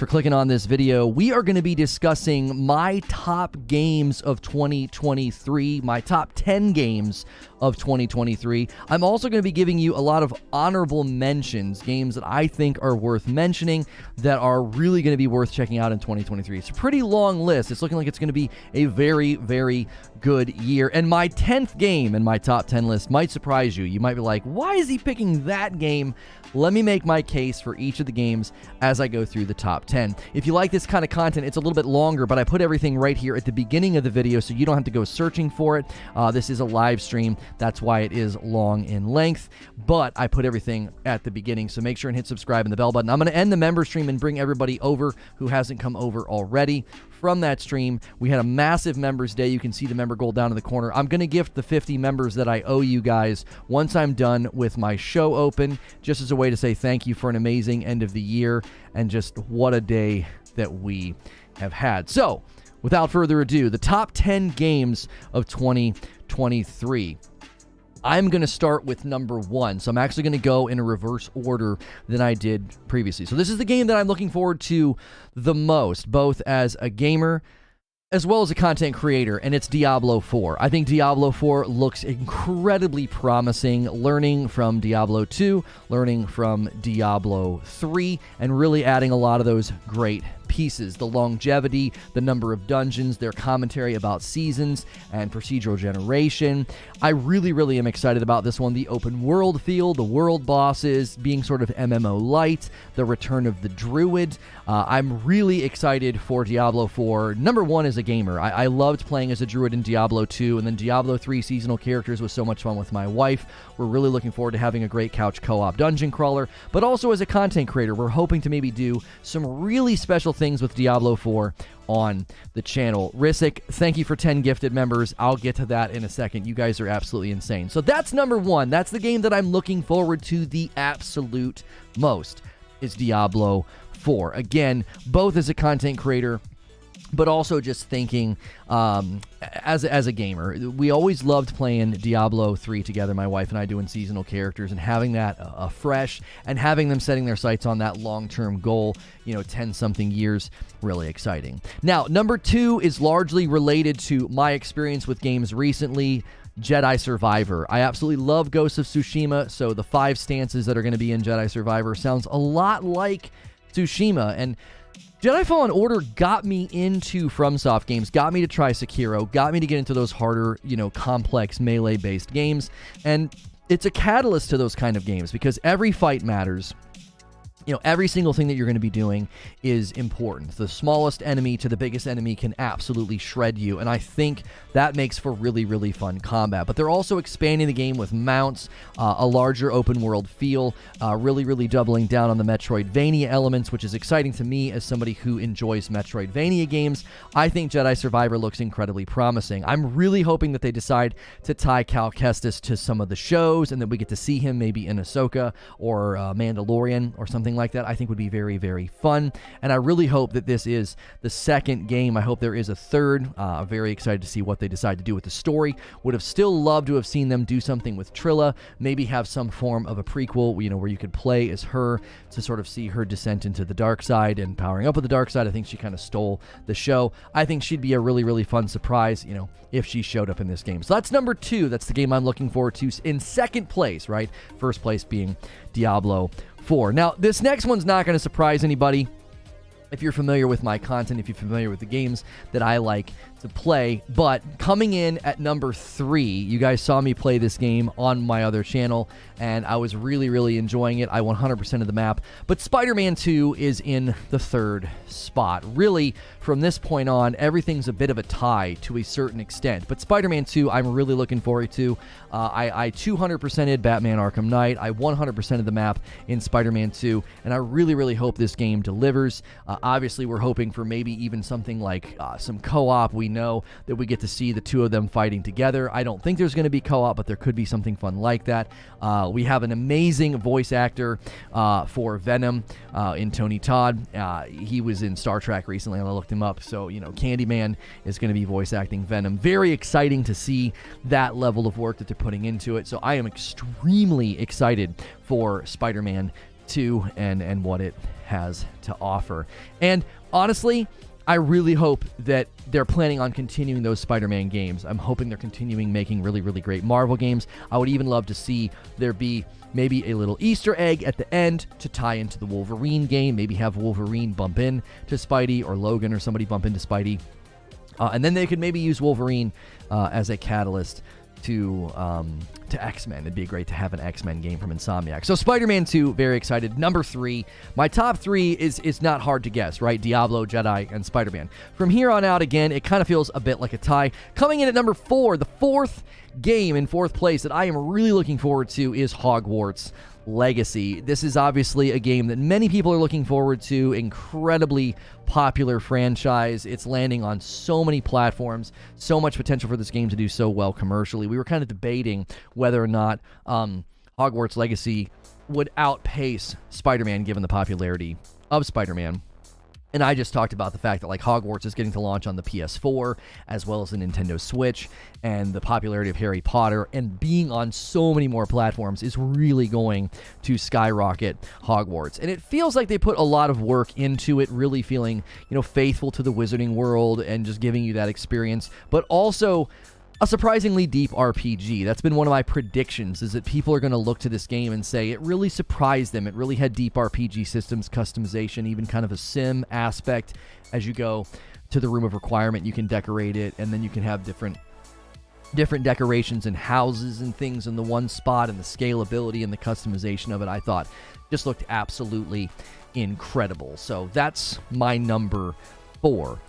for clicking on this video. We are going to be discussing my top games of 2023, my top 10 games of 2023. I'm also going to be giving you a lot of honorable mentions, games that I think are worth mentioning that are really going to be worth checking out in 2023. It's a pretty long list. It's looking like it's going to be a very, very good year. And my 10th game in my top 10 list might surprise you. You might be like, why is he picking that game? Let me make my case for each of the games as I go through the top 10. If you like this kind of content, it's a little bit longer, but I put everything right here at the beginning of the video so you don't have to go searching for it. This is a live stream. That's why it is long in length, but I put everything at the beginning, so make sure and hit subscribe and the bell button. I'm going to end the member stream and bring everybody over who hasn't come over already. From that stream, we had a massive members day. You can see the member goal down in the corner. I'm going to gift the 50 members that I owe you guys once I'm done with my show open, just as a way to say thank you for an amazing end of the year and just what a day that we have had. So, without further ado, the top 10 games of 2023. I'm going to start with number 1. So I'm actually going to go in a reverse order than I did previously. So this is the game that I'm looking forward to the most, both as a gamer as well as a content creator, and it's Diablo 4. I think Diablo 4 looks incredibly promising, learning from Diablo 2, learning from Diablo 3, and really adding a lot of those great pieces. The longevity, the number of dungeons, their commentary about seasons and procedural generation. I really am excited about this one. The open world feel, the world bosses being sort of MMO light, the return of the druid. I'm really excited for Diablo 4. Number 1 as a gamer. I loved playing as a druid in Diablo 2, and then Diablo 3 seasonal characters was so much fun with my wife. We're really looking forward to having a great couch co-op dungeon crawler, but also as a content creator, we're hoping to maybe do some really special things with Diablo 4 on the channel. Risik, thank you for 10 gifted members. I'll get to that in a second. You guys are absolutely insane. So that's number 1. That's the game that I'm looking forward to the absolute most, is Diablo 4. Again, both as a content creator, but also just thinking as a gamer. We always loved playing Diablo 3 together, my wife and I, doing seasonal characters and having that fresh and having them setting their sights on that long-term goal, 10-something years, really exciting. Now, number 2 is largely related to my experience with games recently, Jedi Survivor. I absolutely love Ghost of Tsushima, so the 5 stances that are going to be in Jedi Survivor sounds a lot like Tsushima, and Jedi Fallen Order got me into FromSoft games, got me to try Sekiro, got me to get into those harder, complex melee-based games, and it's a catalyst to those kind of games because every fight matters. Every single thing that you're going to be doing is important. The smallest enemy to the biggest enemy can absolutely shred you, and I think that makes for really fun combat. But they're also expanding the game with mounts, a larger open world feel, really doubling down on the Metroidvania elements, which is exciting to me as somebody who enjoys Metroidvania games. I think Jedi Survivor looks incredibly promising. I'm really hoping that they decide to tie Cal Kestis to some of the shows, and that we get to see him maybe in Ahsoka or Mandalorian or something like that. I think would be very fun, and I really hope that this is the second game. I hope there is a third. Very excited to see what they decide to do with the story. Would have still loved to have seen them do something with Trilla, maybe have some form of a prequel, where you could play as her to sort of see her descent into the dark side and powering up with the dark side. I think she kind of stole the show. I think she'd be a really fun surprise, if she showed up in this game. So that's number 2. That's the game I'm looking forward to in second place, right? First place being Diablo 4. Now, this next one's not going to surprise anybody. If you're familiar with my content, if you're familiar with the games that I like to play, but coming in at number 3, you guys saw me play this game on my other channel, and I was really enjoying it. I 100% of the map, but Spider-Man 2 is in the 3rd spot. Really, from this point on, everything's a bit of a tie to a certain extent, but Spider-Man 2, I'm really looking forward to. I 200%ed Batman Arkham Knight. I 100% of the map in Spider-Man 2, and I really hope this game delivers. Obviously, we're hoping for maybe even something like some co-op. We know that we get to see the two of them fighting together. I don't think there's going to be co-op, but there could be something fun like that. We have an amazing voice actor for Venom in Tony Todd. He was in Star Trek recently, and I looked him up. So, Candyman is going to be voice acting Venom. Very exciting to see that level of work that they're putting into it. So I am extremely excited for Spider-Man 2 and what it has to offer. And honestly, I really hope that they're planning on continuing those Spider-Man games. I'm hoping they're continuing making really, really great Marvel games. I would even love to see there be maybe a little Easter egg at the end to tie into the Wolverine game. Maybe have Wolverine bump in to Spidey, or Logan or somebody bump into Spidey. And then they could maybe use Wolverine as a catalyst to X-Men. It'd be great to have an X-Men game from Insomniac. So Spider-Man 2, very excited. Number 3, my top 3 is not hard to guess, right? Diablo, Jedi, and Spider-Man. From here on out, again, it kind of feels a bit like a tie. Coming in at number 4, the fourth game in fourth place that I am really looking forward to is Hogwarts Legacy. This is obviously a game that many people are looking forward to. Incredibly popular franchise. It's landing on so many platforms. So much potential for this game to do so well commercially. We were kind of debating whether or not Hogwarts Legacy would outpace Spider-Man given the popularity of Spider-Man. And I just talked about the fact that like Hogwarts is getting to launch on the PS4 as well as the Nintendo Switch, and the popularity of Harry Potter and being on so many more platforms is really going to skyrocket Hogwarts. And it feels like they put a lot of work into it, really feeling, faithful to the Wizarding world and just giving you that experience, but also a surprisingly deep RPG. That's been one of my predictions, is that people are going to look to this game and say it really surprised them. It really had deep RPG systems, customization, even kind of a sim aspect. As you go to the Room of Requirement, you can decorate it, and then you can have different decorations and houses and things in the one spot, and the scalability and the customization of it, I thought, just looked absolutely incredible. So that's my number 4.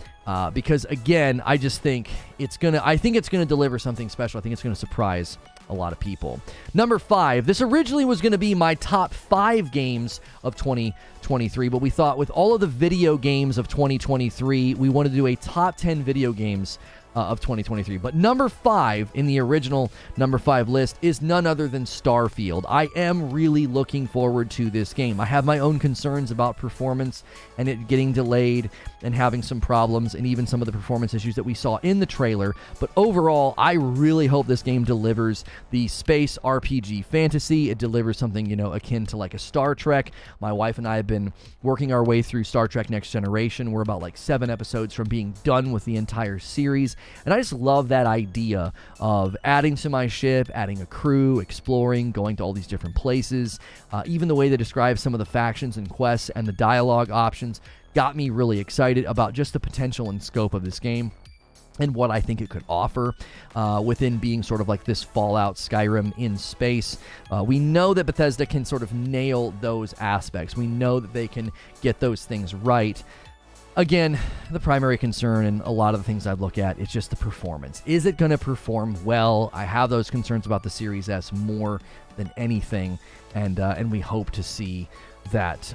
Because again, I just think it's gonna deliver something special. I think it's gonna surprise a lot of people. Number 5, this originally was gonna be my top 5 games of 2023, but we thought with all of the video games of 2023, we wanted to do a top 10 video games of 2023. But number 5 in the original number 5 list is none other than Starfield. I am really looking forward to this game. I have my own concerns about performance and it getting delayed and having some problems, and even some of the performance issues that we saw in the trailer. But overall, I really hope this game delivers the space RPG fantasy. It delivers something, akin to like a Star Trek. My wife and I have been working our way through Star Trek Next Generation. We're about like 7 episodes from being done with the entire series. And I just love that idea of adding to my ship, adding a crew, exploring, going to all these different places. Even the way they describe some of the factions and quests and the dialogue options got me really excited about just the potential and scope of this game and what I think it could offer within being sort of like this Fallout Skyrim in space. We know that Bethesda can sort of nail those aspects. We know that they can get those things right. Again, the primary concern and a lot of the things I look at, it's just the performance. Is it going to perform well? I have those concerns about the Series S more than anything, and we hope to see that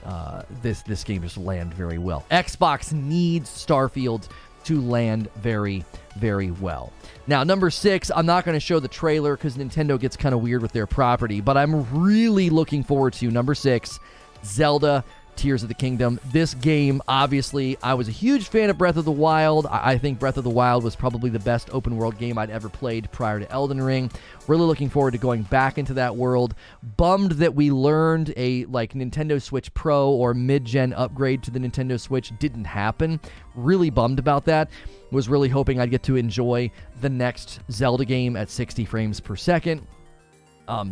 this game just land very well. Xbox needs Starfield to land very, very well. Now, number 6, I'm not going to show the trailer because Nintendo gets kind of weird with their property, but I'm really looking forward to number 6, Zelda Tears of the Kingdom. This game, obviously, I was a huge fan of Breath of the Wild. I think Breath of the Wild was probably the best open world game I'd ever played prior to Elden Ring. Really looking forward to going back into that world. Bummed that we learned a Nintendo Switch Pro or mid-gen upgrade to the Nintendo Switch didn't happen. Really bummed about that. Was really hoping I'd get to enjoy the next Zelda game at 60 frames per second.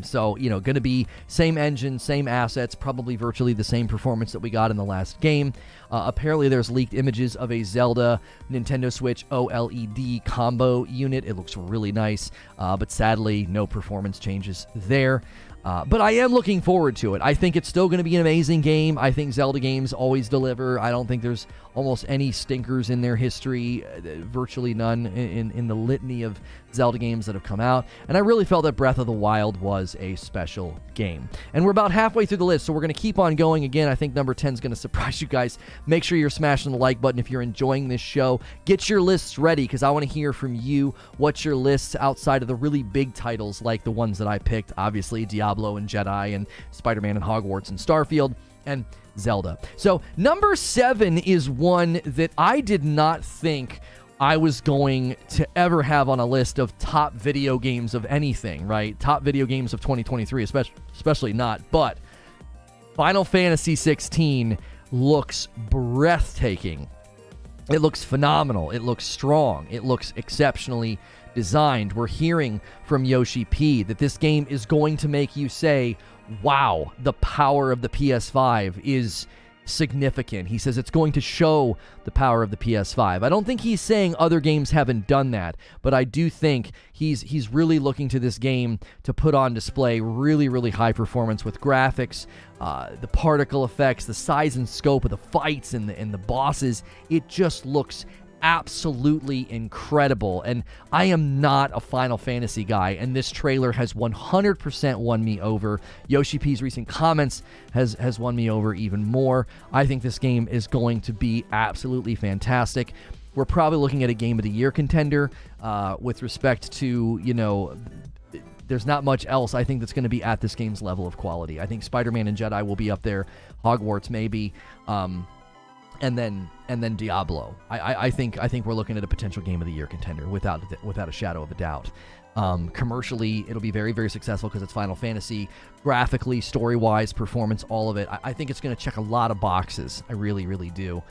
So, going to be same engine, same assets, probably virtually the same performance that we got in the last game. Apparently, there's leaked images of a Zelda Nintendo Switch OLED combo unit. It looks really nice, but sadly, no performance changes there. But I am looking forward to it. I think it's still going to be an amazing game. I think Zelda games always deliver. I don't think there's almost any stinkers in their history, virtually none in the litany of Zelda games that have come out. And I really felt that Breath of the Wild was a special game. And we're about halfway through the list, so we're going to keep on going. Again, I think number 10 is going to surprise you guys. Make sure you're smashing the like button if you're enjoying this show. Get your lists ready, because I want to hear from you. What's your lists outside of the really big titles like the ones that I picked? Obviously, Diablo and Jedi and Spider-Man and Hogwarts and Starfield and Zelda. So number 7 is one that I did not think I was going to ever have on a list of top video games of anything, right? Top video games of 2023, especially not. But Final Fantasy XVI looks breathtaking. It looks phenomenal. It looks strong. It looks exceptionally designed. We're hearing from Yoshi P that this game is going to make you say, wow, the power of the PS5 is significant. He says it's going to show the power of the PS5. I don't think he's saying other games haven't done that, but I do think he's really looking to this game to put on display really, really high performance with graphics, the particle effects, the size and scope of the fights and the bosses. It just looks absolutely incredible, and I am not a Final Fantasy guy, and this trailer has 100% won me over. Yoshi P's recent comments has won me over even more. I think this game is going to be absolutely fantastic. We're probably looking at a Game of the Year contender with respect to, you know, there's not much else I think that's going to be at this game's level of quality. I think Spider-Man and Jedi will be up there, Hogwarts maybe, and then Diablo. I think we're looking at a potential Game of the Year contender without a shadow of a doubt. Commercially, it'll be very, very successful because it's Final Fantasy. Graphically, story-wise, performance, all of it. I think it's going to check a lot of boxes. I really, really do.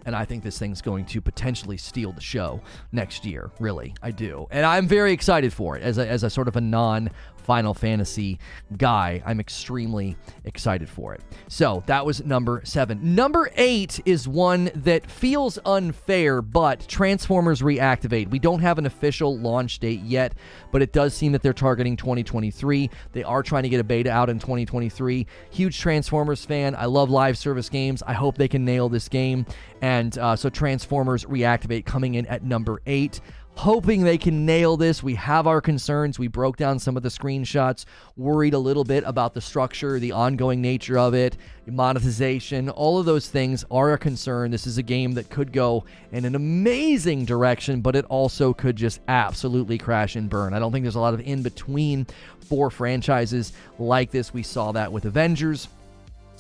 And I think this thing's going to potentially steal the show next year. Really, I do. And I'm very excited for it. As a sort of a non-Final Fantasy guy, I'm extremely excited for it. So that was number 7. Number 8 is one that feels unfair, but Transformers Reactivate. We don't have an official launch date yet, but it does seem that they're targeting 2023. They are trying to get a beta out in 2023. Huge Transformers fan. I love live service games. I hope they can nail this game. And so Transformers Reactivate coming in at number 8. Hoping they can nail this. We have our concerns. We broke down some of the screenshots, worried a little bit about the structure, the ongoing nature of it, monetization. All of those things are a concern. This is a game that could go in an amazing direction, but it also could just absolutely crash and burn. I don't think there's a lot of in-between for franchises like this. We saw that with Avengers.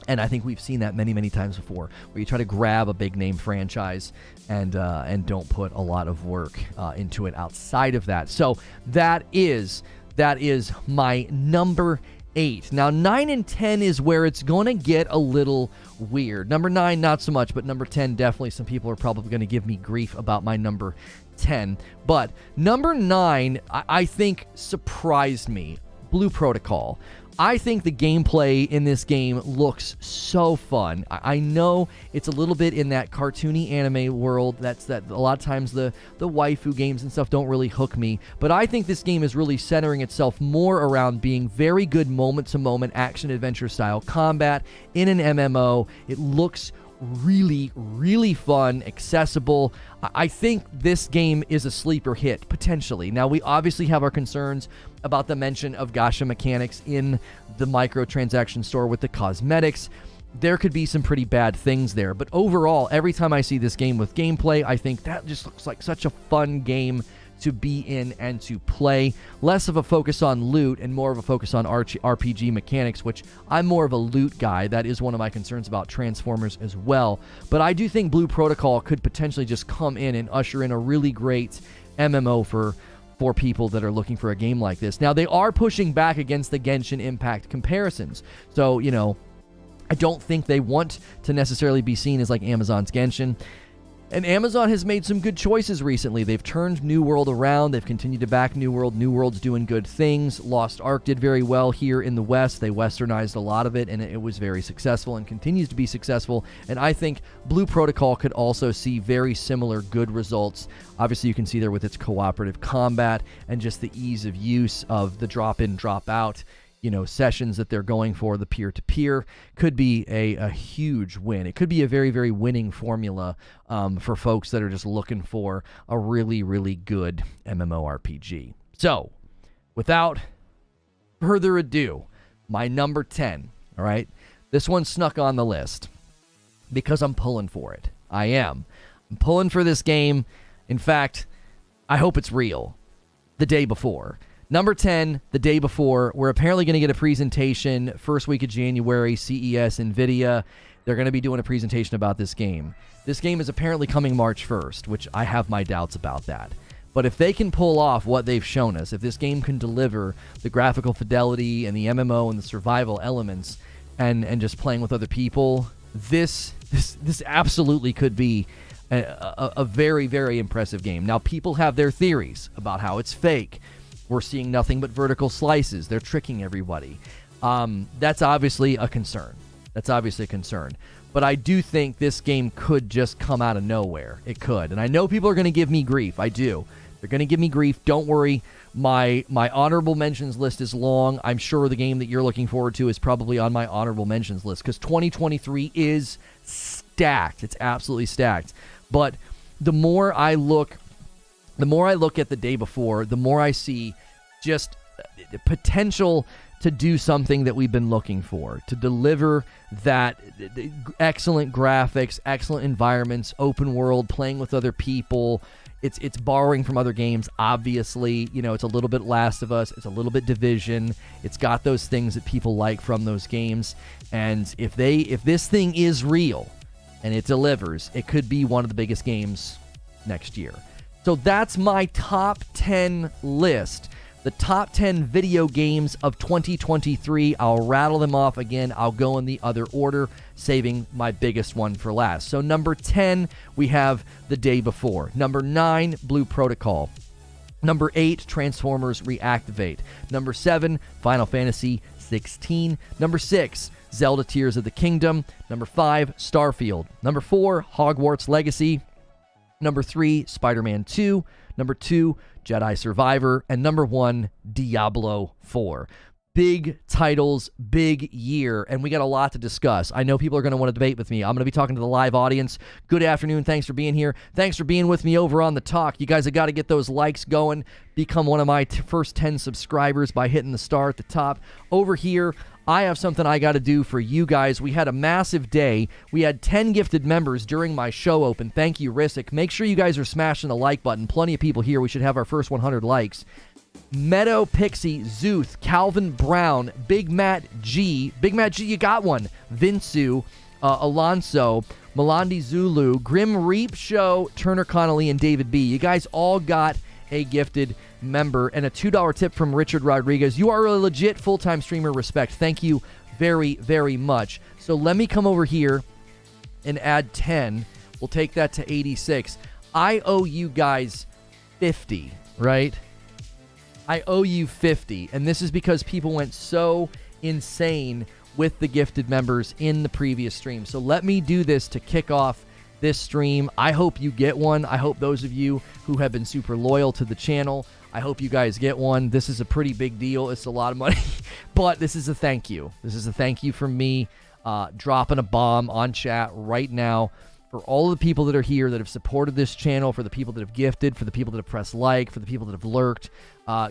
And I think we've seen that many, many times before, where you try to grab a big-name franchise and don't put a lot of work into it outside of that. So that is my number 8. Now, 9 and 10 is where it's going to get a little weird. Number 9, not so much, but number 10, definitely some people are probably going to give me grief about my number 10. But number 9, I think, surprised me. Blue Protocol. I think the gameplay in this game looks so fun. I know it's a little bit in that cartoony anime world. That a lot of times the waifu games and stuff don't really hook me. But I think this game is really centering itself more around being very good moment-to-moment action-adventure style combat in an MMO. It looks really, really fun, accessible. I think this game is a sleeper hit, potentially. Now, we obviously have our concerns about the mention of gacha mechanics in the microtransaction store with the cosmetics. There could be some pretty bad things there, but overall, every time I see this game with gameplay, I think that just looks like such a fun game to be in and to play. Less of a focus on loot and more of a focus on RPG mechanics, which I'm more of a loot guy. That is one of my concerns about Transformers as well. But I do think Blue Protocol could potentially just come in and usher in a really great MMO for people that are looking for a game like this. Now, they are pushing back against the Genshin Impact comparisons. So, you know, I don't think they want to necessarily be seen as like Amazon's Genshin. And Amazon has made some good choices recently. They've turned New World around. They've continued to back New World. New World's doing good things. Lost Ark did very well here in the West. They westernized a lot of it, and it was very successful and continues to be successful. And I think Blue Protocol could also see very similar good results. Obviously, you can see there with its cooperative combat and just the ease of use of the drop-in, drop-out, you know, sessions that they're going for. The peer-to-peer could be a huge win. It could be a very, very winning formula for folks that are just looking for a really, really good MMORPG. So, without further ado, my number 10, all right? This one snuck on the list because I'm pulling for it. I am. I'm pulling for this game. In fact, I hope it's real. The day before. Number 10, the day before, we're apparently going to get a presentation first week of January, CES, NVIDIA. They're going to be doing a presentation about this game. This game is apparently coming March 1st, which I have my doubts about that. But if they can pull off what they've shown us, if this game can deliver the graphical fidelity and the MMO and the survival elements, and just playing with other people, this absolutely could be a very, very impressive game. Now, people have their theories about how it's fake. We're seeing nothing but vertical slices. They're tricking everybody. That's obviously a concern. But I do think this game could just come out of nowhere. It could. And I know people are going to give me grief. I do. They're going to give me grief. Don't worry. My honorable mentions list is long. I'm sure the game that you're looking forward to is probably on my honorable mentions list because 2023 is stacked. It's absolutely stacked. But the more I look at the day before, the more I see just potential to do something that we've been looking for, to deliver that excellent graphics, excellent environments, open world, playing with other people. It's borrowing from other games, obviously. You know, it's a little bit Last of Us. It's a little bit Division. It's got those things that people like from those games. And if this thing is real and it delivers, it could be one of the biggest games next year. So that's my top 10 list. The top 10 video games of 2023. I'll rattle them off again. I'll go in the other order, saving my biggest one for last. So number 10, we have The Day Before. Number 9, Blue Protocol. Number 8, Transformers Reactivate. Number 7, Final Fantasy XVI. Number 6, Zelda Tears of the Kingdom. Number 5, Starfield. Number 4, Hogwarts Legacy. Number 3, Spider-Man 2. Number 2, Jedi Survivor. And number 1, Diablo 4. Big titles, big year, and we got a lot to discuss. I know people are going to want to debate with me. I'm going to be talking to the live audience. Good afternoon. Thanks for being here. Thanks for being with me over on the talk. You guys have got to get those likes going. Become one of my first 10 subscribers by hitting the star at the top. Over here, I have something I got to do for you guys. We had a massive day. We had 10 gifted members during my show open. Thank you, Rissick. Make sure you guys are smashing the like button. Plenty of people here. We should have our first 100 likes. Meadow Pixie, Zuth, Calvin Brown, Big Matt G, you got one. Vinsu, Alonso, Melandi Zulu, Grim Reap Show, Turner Connolly, and David B. You guys all got a gifted member and a $2 tip from Richard Rodriguez. You are a legit full-time streamer. Respect. Thank you very, very much. So let me come over here and add 10. We'll take that to 86. I owe you guys 50, right? I owe you 50, and this is because people went so insane with the gifted members in the previous stream. So let me do this to kick off this stream. I hope you get one. I hope those of you who have been super loyal to the channel, I hope you guys get one. This is a pretty big deal. It's a lot of money, but this is a thank you. This is a thank you from me dropping a bomb on chat right now for all of the people that are here that have supported this channel, for the people that have gifted, for the people that have pressed like, for the people that have lurked.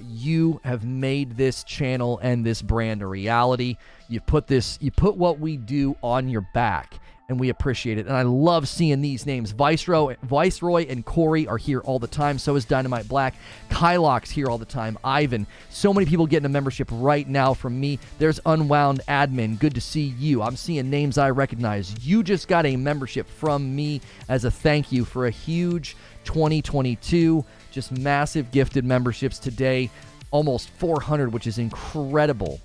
You have made this channel and this brand a reality. You put what we do on your back, and we appreciate it. And I love seeing these names. Viceroy and Corey are here all the time. So is Dynamite Black. Kylock's here all the time. Ivan. So many people getting a membership right now from me. There's Unwound Admin. Good to see you. I'm seeing names I recognize. You just got a membership from me as a thank you for a huge 2022. Just massive gifted memberships today. Almost 400, which is incredible.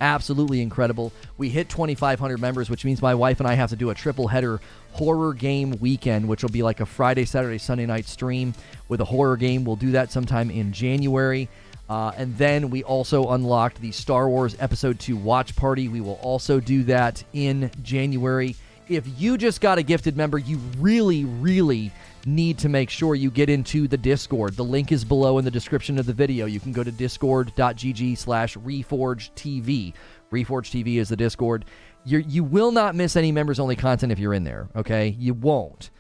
Absolutely incredible. We hit 2,500 members, which means my wife and I have to do a triple header horror game weekend, which will be like a Friday, Saturday, Sunday night stream with a horror game. We'll do that sometime in January. And then we also unlocked the Star Wars Episode 2 watch party. We will also do that in January. If you just got a gifted member, you really, really need to make sure you get into the Discord. The link is below in the description of the video. You can go to discord.gg/ReforgeTV. ReforgeTV is the Discord. You will not miss any members-only content if you're in there, okay? You won't.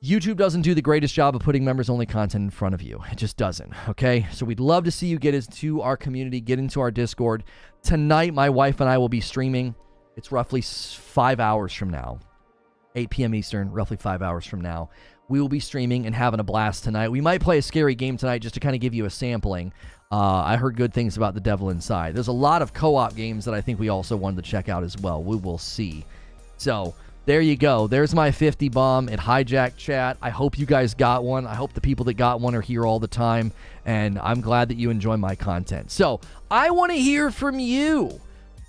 YouTube doesn't do the greatest job of putting members-only content in front of you. It just doesn't, okay? So we'd love to see you get into our community, get into our Discord. Tonight, my wife and I will be streaming. It's roughly 5 hours from now. 8 p.m. Eastern, roughly 5 hours from now. We will be streaming and having a blast tonight. We might play a scary game tonight just to kind of give you a sampling. I heard good things about The Devil Inside. There's a lot of co-op games that I think we also wanted to check out as well. We will see. So, there you go. There's my 50 bomb. It hijacked chat. I hope you guys got one. I hope the people that got one are here all the time. And I'm glad that you enjoy my content. So, I want to hear from you.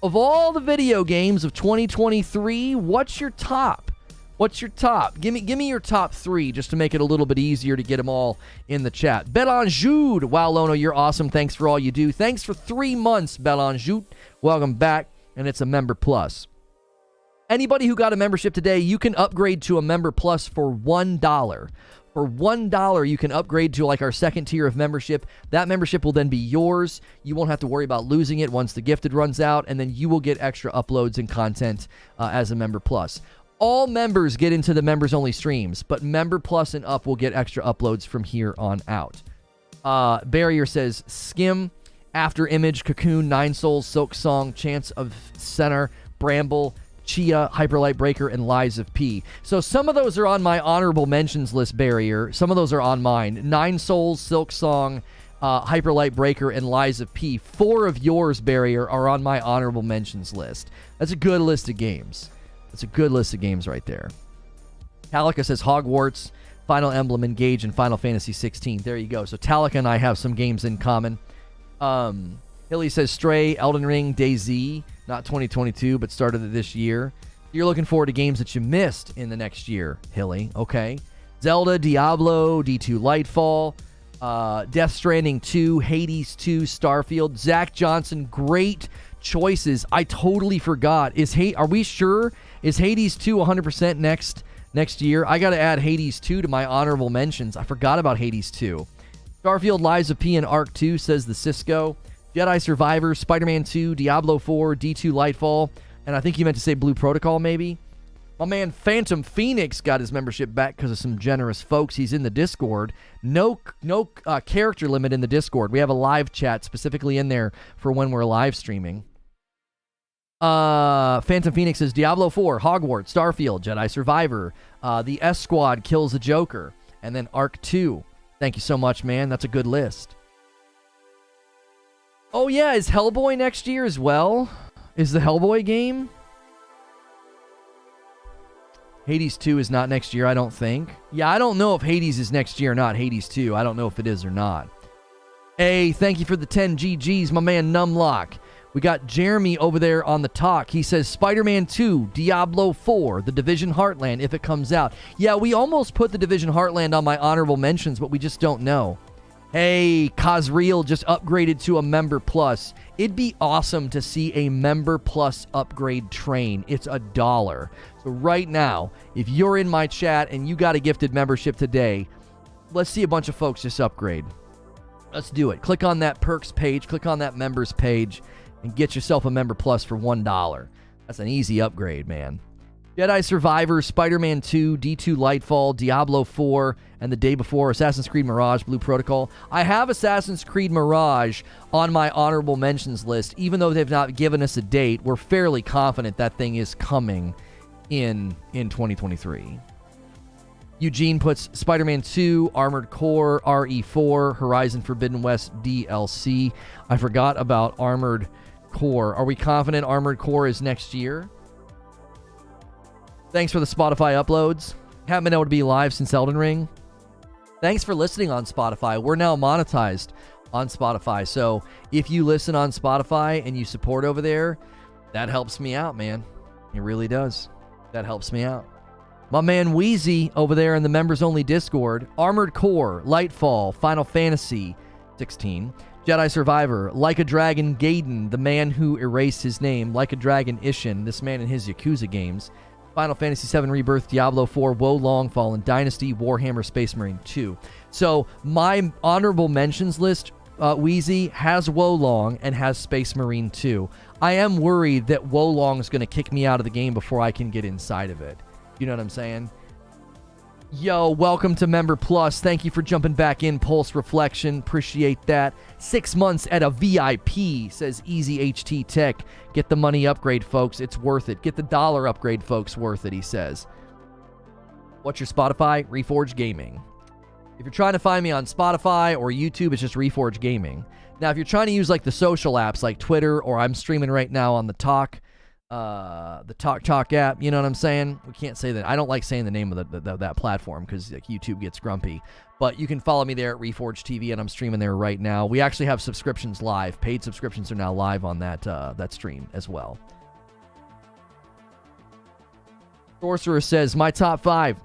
Of all the video games of 2023, what's your top? What's your top? Give me your top 3 just to make it a little bit easier to get them all in the chat. Belanjude. Wow, Lono, you're awesome. Thanks for all you do. Thanks for 3 months, Belanjude. Welcome back, and it's a Member Plus. Anybody who got a membership today, you can upgrade to a Member Plus for $1. For $1, you can upgrade to like our second tier of membership. That membership will then be yours. You won't have to worry about losing it once the gifted runs out, and then you will get extra uploads and content as a Member Plus. All members get into the members-only streams, but Member Plus and up will get extra uploads from here on out. Barrier says, Skim, After Image, Cocoon, Nine Souls, Silk Song, Chance of Center, Bramble, Chia, Hyperlight Breaker, and Lies of P. So some of those are on my honorable mentions list, Barrier. Some of those are on mine. Nine Souls, Silk Song, Hyperlight Breaker, and Lies of P. 4 of yours, Barrier, are on my honorable mentions list. That's a good list of games. That's a good list of games right there. Talika says Hogwarts, Final Emblem, Engage, and Final Fantasy XVI. There you go. So Talika and I have some games in common. Hilly says Stray, Elden Ring, DayZ. Not 2022, but started this year. You're looking forward to games that you missed in the next year, Hilly. Okay. Zelda, Diablo, D2 Lightfall, Death Stranding 2, Hades 2, Starfield. Zach Johnson, great choices. I totally forgot. Are we sure? Is Hades 2 100% next year? I got to add Hades 2 to my honorable mentions. I forgot about Hades 2. Starfield, Lies of P, and Arc 2, says the Cisco. Jedi Survivor, Spider-Man 2, Diablo 4, D2 Lightfall, and I think you meant to say Blue Protocol, maybe? My man Phantom Phoenix got his membership back because of some generous folks. He's in the Discord. No character limit in the Discord. We have a live chat specifically in there for when we're live streaming. Phantom Phoenix says Diablo 4, Hogwarts, Starfield, Jedi Survivor, the S Squad kills the Joker, and then Arc 2. Thank you so much, man. That's a good list. Oh, yeah. Is Hellboy next year as well? Is the Hellboy game? Hades 2 is not next year, I don't think. Yeah, I don't know if Hades is next year or not. Hades 2. I don't know if it is or not. Hey, thank you for the 10 GGs, my man Numlock. We got Jeremy over there on the talk. He says Spider-Man 2, Diablo 4, The Division Heartland, if it comes out. Yeah, we almost put The Division Heartland on my honorable mentions, but we just don't know. Hey, Cosreal just upgraded to a Member Plus. It'd be awesome to see a Member Plus upgrade train. It's $1. So right now, if you're in my chat and you got a gifted membership today, let's see a bunch of folks just upgrade. Let's do it. Click on that perks page, click on that members page, and get yourself a Member Plus for $1. That's an easy upgrade, man. Jedi Survivor, Spider-Man 2, D2 Lightfall, Diablo 4, and the day before, Assassin's Creed Mirage, Blue Protocol. I have Assassin's Creed Mirage on my honorable mentions list. Even though they've not given us a date, we're fairly confident that thing is coming in 2023. Eugene puts Spider-Man 2, Armored Core, RE4, Horizon Forbidden West DLC. I forgot about Armored Core. Are we confident Armored Core is next year? Thanks for the Spotify uploads. Haven't been able to be live since Elden Ring. Thanks for listening on Spotify. We're now monetized on Spotify. So if you listen on Spotify and you support over there, that helps me out, man. It really does. That helps me out. My man Wheezy over there in the members-only Discord. Armored Core, Lightfall, Final Fantasy 16, Jedi Survivor, Like a Dragon Gaiden, the man who erased his name, Like a Dragon Ishin, this man in his Yakuza games, Final Fantasy VII Rebirth, Diablo 4, Wo Long Fallen Dynasty, Warhammer Space Marine 2. So my honorable mentions list, Wheezy, has Wo Long and has Space Marine 2. I am worried that Wo Long is going to kick me out of the game before I can get inside of it. You know what I'm saying? Yo, welcome to Member Plus. Thank you for jumping back in, Pulse Reflection. Appreciate that. 6 months at a VIP, says Easy HT Tech. Get the money upgrade, folks. It's worth it. Get the dollar upgrade, folks. Worth it, he says. What's your Spotify? Reforge Gaming. If you're trying to find me on Spotify or YouTube, it's just Reforge Gaming. Now, if you're trying to use like the social apps like Twitter, or I'm streaming right now on the talk, the Talk app. You know what I'm saying? We can't say that. I don't like saying the name of that platform because like, YouTube gets grumpy. But you can follow me there at Reforge TV, and I'm streaming there right now. We actually have subscriptions live. Paid subscriptions are now live on that stream as well. Sorcerer says, my top 5.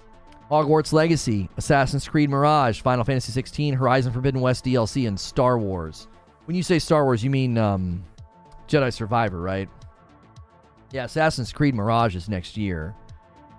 Hogwarts Legacy, Assassin's Creed Mirage, Final Fantasy XVI, Horizon Forbidden West DLC, and Star Wars. When you say Star Wars, you mean Jedi Survivor, right? Yeah, Assassin's Creed Mirage is next year.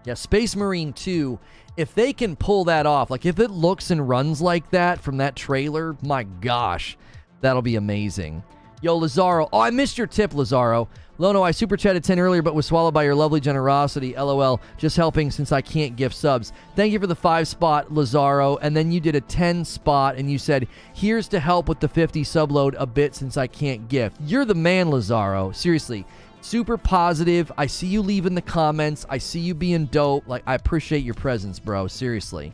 Yeah, Space Marine 2, if they can pull that off, like if it looks and runs like that from that trailer, my gosh, that'll be amazing. Yo, Lazaro. Oh, I missed your tip, Lazaro. Lono, I super chatted 10 earlier, but was swallowed by your lovely generosity. LOL. Just helping since I can't gift subs. Thank you for the 5 spot, Lazaro. And then you did a 10 spot, and you said, here's to help with the 50 subload a bit since I can't gift. You're the man, Lazaro. Seriously. Super positive. I see you leaving the comments. I see you being dope. Like, I appreciate your presence, bro. Seriously.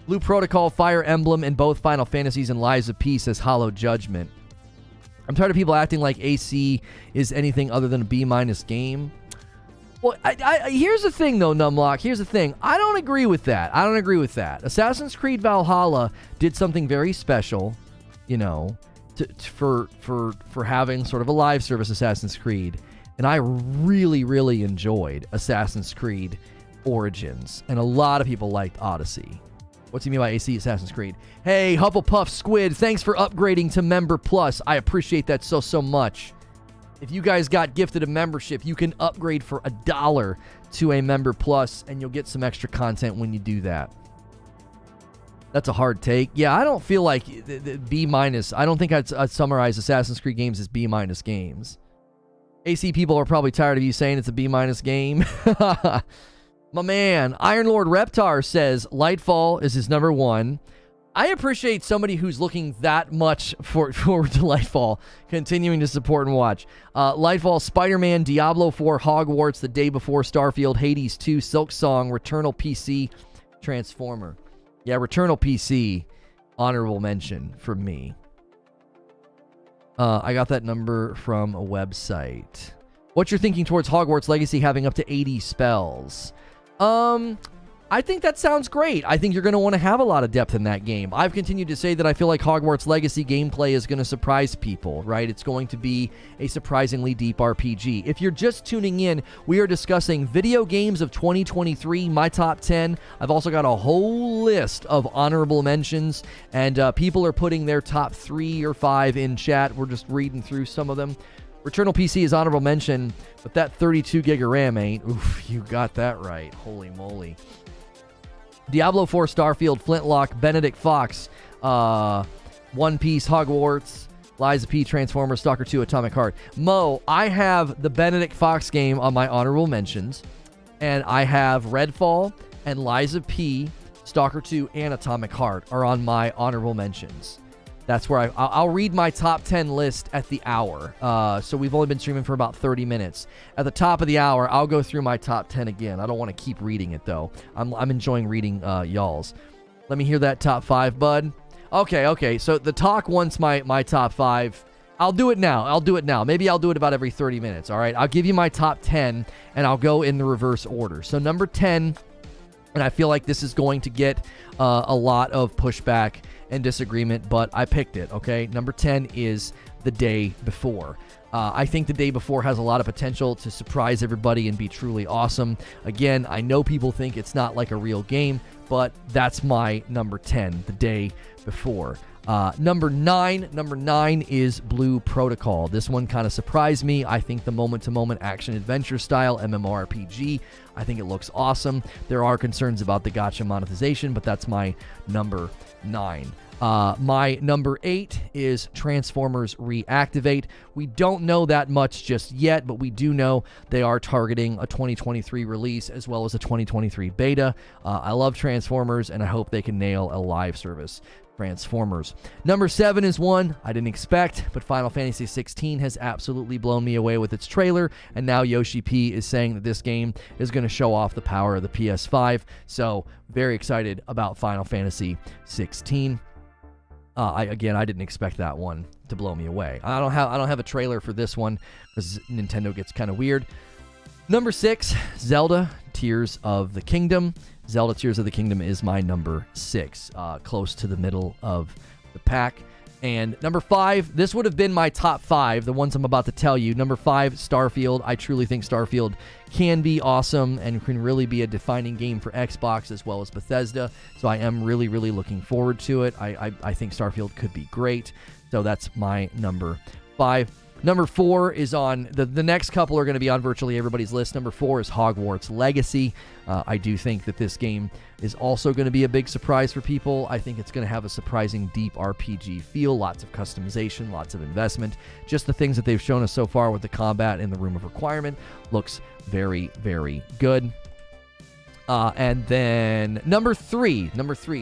Blue Protocol, Fire Emblem, in both Final Fantasies and Lies of P says Hollow Judgment. I'm tired of people acting like AC is anything other than a B- game. Well, here's the thing, though, Numlock. Here's the thing. I don't agree with that. Assassin's Creed Valhalla did something very special, you know, for having sort of a live service Assassin's Creed. And I really, really enjoyed Assassin's Creed Origins. And a lot of people liked Odyssey. What's he mean by AC Assassin's Creed? Hey, Hufflepuff Squid, thanks for upgrading to Member Plus. I appreciate that so much. If you guys got gifted a membership, you can upgrade for $1 to a Member Plus, and you'll get some extra content when you do that. That's a hard take. Yeah, I don't feel like B-. I don't think I'd summarize Assassin's Creed games as B- games. AC people are probably tired of you saying it's a B- game. My man, Iron Lord Reptar says Lightfall is his number 1. I appreciate somebody who's looking that much forward to Lightfall, continuing to support and watch. Lightfall, Spider-Man, Diablo 4, Hogwarts, The Day Before, Starfield, Hades 2, Silk Song, Returnal PC, Transformer. Yeah, Returnal PC, honorable mention for me. I got that number from a website. What's your thinking towards Hogwarts Legacy having up to 80 spells? I think that sounds great. I think you're going to want to have a lot of depth in that game. I've continued to say that I feel like Hogwarts Legacy gameplay is going to surprise people, right? It's going to be a surprisingly deep RPG. If you're just tuning in, we are discussing video games of 2023, my top 10. I've also got a whole list of honorable mentions, and people are putting their top 3 or 5 in chat. We're just reading through some of them. Returnal PC is honorable mention, but that 32 gig of RAM ain't. Oof, you got that right. Holy moly. Diablo 4, Starfield, Flintlock, Benedict Fox, One Piece, Hogwarts, Lies of P, Transformers, Stalker 2, Atomic Heart. Mo, I have the Benedict Fox game on my honorable mentions, and I have Redfall and Lies of P, Stalker 2, and Atomic Heart are on my honorable mentions. That's where I'll read my top 10 list at the hour. So we've only been streaming for about 30 minutes. At the top of the hour, I'll go through my top 10 again. I don't want to keep reading it, though. I'm enjoying reading y'all's. Let me hear that top 5, bud. Okay. So the talk wants my top 5. I'll do it now. Maybe I'll do it about every 30 minutes, all right? I'll give you my top 10, and I'll go in the reverse order. So number 10, and I feel like this is going to get a lot of pushback and disagreement, but I picked it, okay? Number 10 is The Day Before. I think The Day Before has a lot of potential to surprise everybody and be truly awesome. Again, I know people think it's not like a real game, but that's my number 10, The Day Before. Number 9 is Blue Protocol. This one kind of surprised me. I think the moment-to-moment action-adventure style MMORPG, I think it looks awesome. There are concerns about the gacha monetization, but that's my number 9. My number 8 is Transformers Reactivate. We don't know that much just yet, but we do know they are targeting a 2023 release as well as a 2023 beta. I love Transformers, and I hope they can nail a live service. Transformers. Number 7 is one I didn't expect, but Final Fantasy XVI has absolutely blown me away with its trailer, and now Yoshi P is saying that this game is going to show off the power of the PS5, so very excited about Final Fantasy XVI. I didn't expect that one. to blow me away. I don't have a trailer for this one because Nintendo gets kind of weird. Number 6, Zelda Tears of the Kingdom. Zelda Tears of the Kingdom is my number 6, close to the middle of the pack. And number 5, this would have been my top 5, the ones I'm about to tell you. Number 5, Starfield. I truly think Starfield can be awesome and can really be a defining game for Xbox as well as Bethesda. So I am really, really looking forward to it. I think Starfield could be great. So that's my number 5. Number 4 is on, the next couple are going to be on virtually everybody's list. Number 4 is Hogwarts Legacy. I do think that this game is also going to be a big surprise for people. I think it's going to have a surprising deep RPG feel, lots of customization, lots of investment. Just the things that they've shown us so far with the combat in the Room of Requirement looks very, very good. And then number three.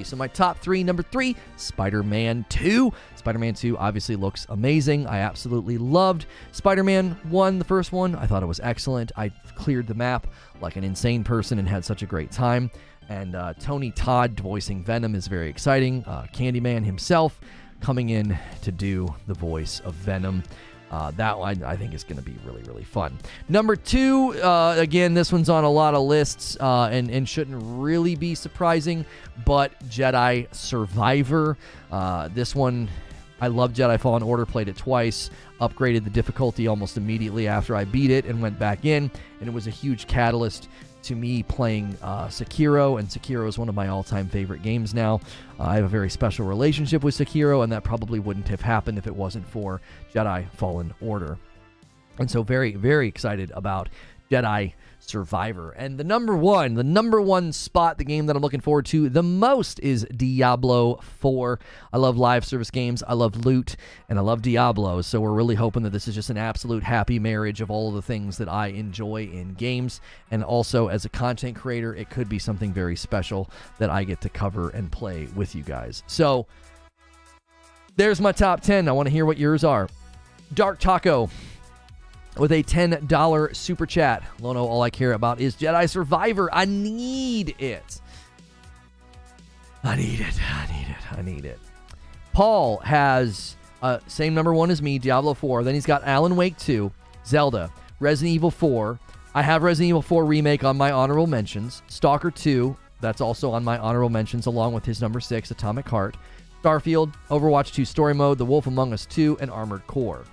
So my top 3, number 3, Spider-Man 2. Spider-Man 2 obviously looks amazing. I absolutely loved Spider-Man 1, the first one. I thought it was excellent. I cleared the map like an insane person and had such a great time. And Tony Todd voicing Venom is very exciting. Candyman himself coming in to do the voice of Venom. That one I think is going to be really, really fun. Number 2, again, this one's on a lot of lists and shouldn't really be surprising, but Jedi Survivor. This one, I love Jedi Fallen Order, played it twice, upgraded the difficulty almost immediately after I beat it and went back in, and it was a huge catalyst to me playing Sekiro, and Sekiro is one of my all-time favorite games now. I have a very special relationship with Sekiro, and that probably wouldn't have happened if it wasn't for Jedi Fallen Order. And so very, very excited about Jedi Survivor. And the number one spot, the game that I'm looking forward to the most is Diablo 4. I love live service games, I love loot, and I love Diablo, so we're really hoping that this is just an absolute happy marriage of all of the things that I enjoy in games, and also as a content creator, it could be something very special that I get to cover and play with you guys. So there's my top 10. I want to hear what yours are. Dark Taco with a $10 super chat. Lono, all I care about is Jedi Survivor. I need it. I need it. Paul has same number 1 as me, Diablo 4. Then he's got Alan Wake 2, Zelda, Resident Evil 4. I have Resident Evil 4 Remake on my honorable mentions. Stalker 2, that's also on my honorable mentions, along with his number 6, Atomic Heart. Starfield, Overwatch 2 Story Mode, The Wolf Among Us 2, and Armored Core.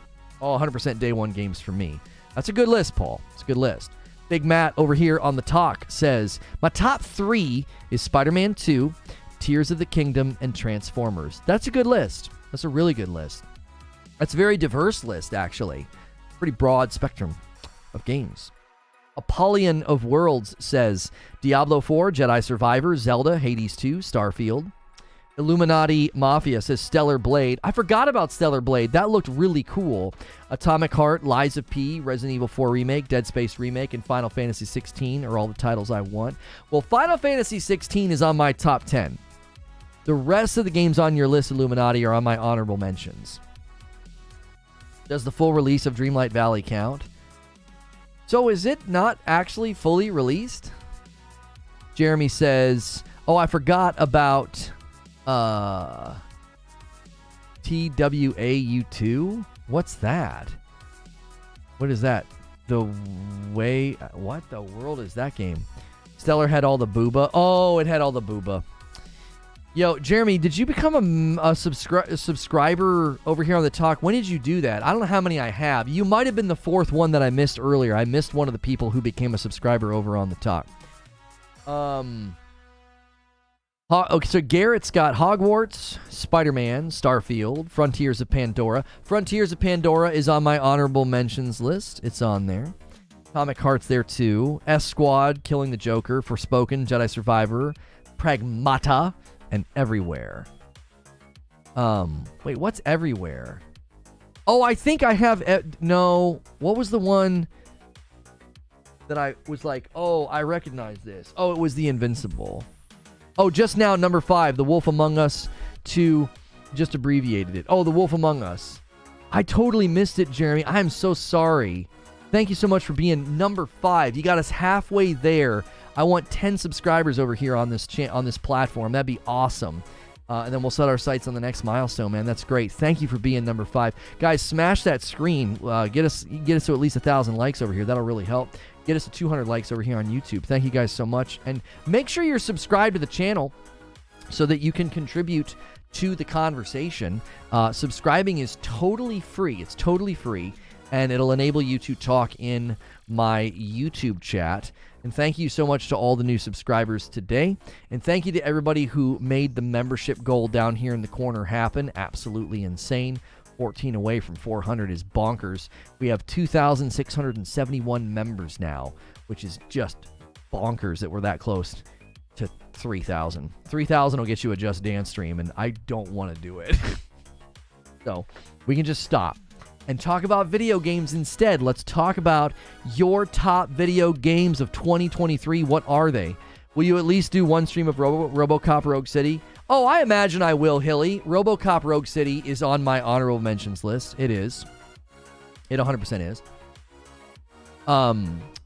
All 100% day 1 games for me. That's a good list, Paul. It's a good list. Big Matt over here on the talk says, my top 3 is Spider-Man 2, Tears of the Kingdom, and Transformers. That's a good list. That's a really good list. That's a very diverse list, actually. Pretty broad spectrum of games. Apollyon of Worlds says, Diablo 4, Jedi Survivor, Zelda, Hades 2, Starfield. Illuminati Mafia says Stellar Blade. I forgot about Stellar Blade. That looked really cool. Atomic Heart, Lies of P, Resident Evil 4 Remake, Dead Space Remake, and Final Fantasy XVI are all the titles I want. Well, Final Fantasy XVI is on my top 10. The rest of the games on your list, Illuminati, are on my honorable mentions. Does the full release of Dreamlight Valley count? So is it not actually fully released? Jeremy says, oh, I forgot about TWAU2? What's that? What is that? What the world is that game? Stellar had all the booba. Oh, it had all the booba. Yo, Jeremy, did you become a subscriber over here on the talk? When did you do that? I don't know how many I have. You might have been the 4th one that I missed earlier. I missed one of the people who became a subscriber over on the talk. Okay, so Garrett's got Hogwarts, Spider-Man, Starfield, Frontiers of Pandora. Frontiers of Pandora is on my honorable mentions list. It's on there. Atomic Heart's there too. S-Squad, Killing the Joker, Forspoken, Jedi Survivor, Pragmata, and Everywhere. Wait, what's Everywhere? Oh, I think I have... no, what was the one that I was like, oh, I recognize this. Oh, it was The Invincible. Oh, just now, number 5, The Wolf Among Us 2, just abbreviated it. Oh, The Wolf Among Us. I totally missed it, Jeremy. I am so sorry. Thank you so much for being number 5. You got us halfway there. I want 10 subscribers over here on this platform. That'd be awesome. And then we'll set our sights on the next milestone, man. That's great. Thank you for being number 5. Guys, smash that screen. Get us to at least 1,000 likes over here. That'll really help. Get us to 200 likes over here on YouTube. Thank you guys so much. And make sure you're subscribed to the channel so that you can contribute to the conversation. Subscribing is totally free. It's totally free. And it'll enable you to talk in my YouTube chat. And thank you so much to all the new subscribers today. And thank you to everybody who made the membership goal down here in the corner happen. Absolutely insane. 14 away from 400 is bonkers. We have 2,671 members now, which is just bonkers that we're that close to 3,000. 3,000 will get you a Just Dance stream, and I don't want to do it. So we can just stop and talk about video games instead. Let's talk about your top video games of 2023. What are they? Will you at least do one stream of RoboCop Rogue City? Oh, I imagine I will, Hilly. RoboCop Rogue City is on my honorable mentions list. It is. It 100% is.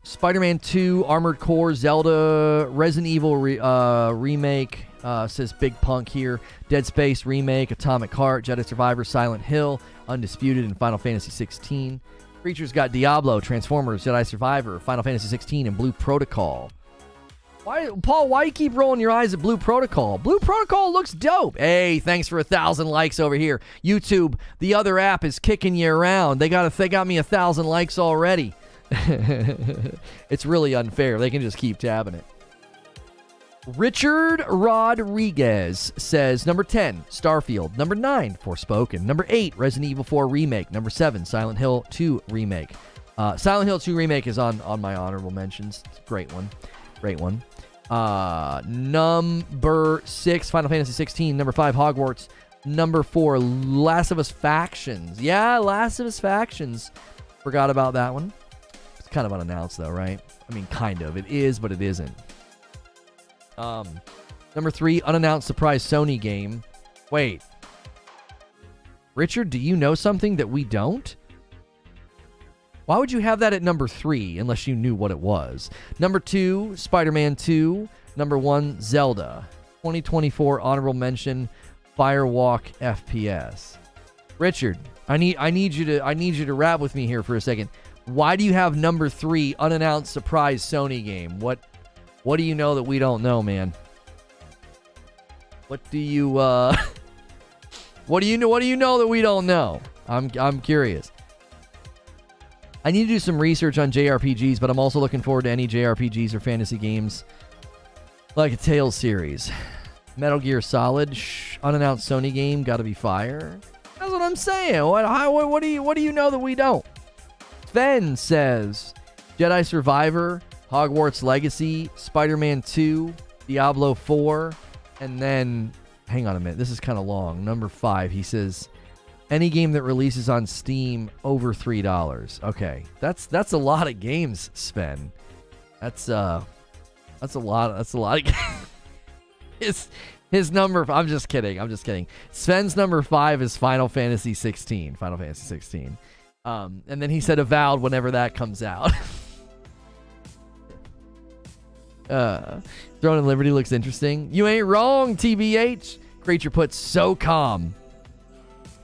Spider-Man 2, Armored Core, Zelda, Resident Evil remake, says Big Punk here. Dead Space remake, Atomic Heart, Jedi Survivor, Silent Hill, Undisputed, and Final Fantasy 16. Creatures got Diablo, Transformers, Jedi Survivor, Final Fantasy 16, and Blue Protocol. Paul, why you keep rolling your eyes at Blue Protocol? Blue Protocol looks dope. Hey, thanks for 1,000 likes over here. YouTube, the other app is kicking you around. They got me 1,000 likes already. It's really unfair. They can just keep tabbing it. Richard Rodriguez says, number 10, Starfield. Number 9, Forspoken. Number 8, Resident Evil 4 Remake. Number 7, Silent Hill 2 Remake. Silent Hill 2 Remake is on my honorable mentions. It's a great one. Great one. Number 6, Final Fantasy 16. Number 5, Hogwarts. Number 4, Last of Us Factions. Yeah, Last of Us Factions. Forgot about that one. It's kind of unannounced, though, right? I mean, kind of. It is, but it isn't. Number 3, unannounced surprise Sony game. Wait. Richard, do you know something that we don't? Why would you have that at number 3 unless you knew what it was? Number 2, Spider-Man 2. Number 1, Zelda. 2024 honorable mention, Firewalk FPS. Richard, I need you to rap with me here for a second. Why do you have number 3, unannounced surprise Sony game? What do you know that we don't know, man? What do you know that we don't know? I'm curious. I need to do some research on JRPGs, but I'm also looking forward to any JRPGs or fantasy games like a Tales series. Metal Gear Solid, unannounced Sony game, gotta be fire. That's what I'm saying. What do you know that we don't? Sven says Jedi Survivor, Hogwarts Legacy, Spider-Man 2, Diablo 4, and then, hang on a minute, this is kind of long. Number 5, he says, any game that releases on Steam over $3. Okay, that's a lot of games, Sven. That's a lot of games. His number, I'm just kidding. Sven's number 5 is Final Fantasy 16. And then he said Avowed whenever that comes out. Throne and Liberty looks interesting. You ain't wrong, TBH. Creature puts so calm.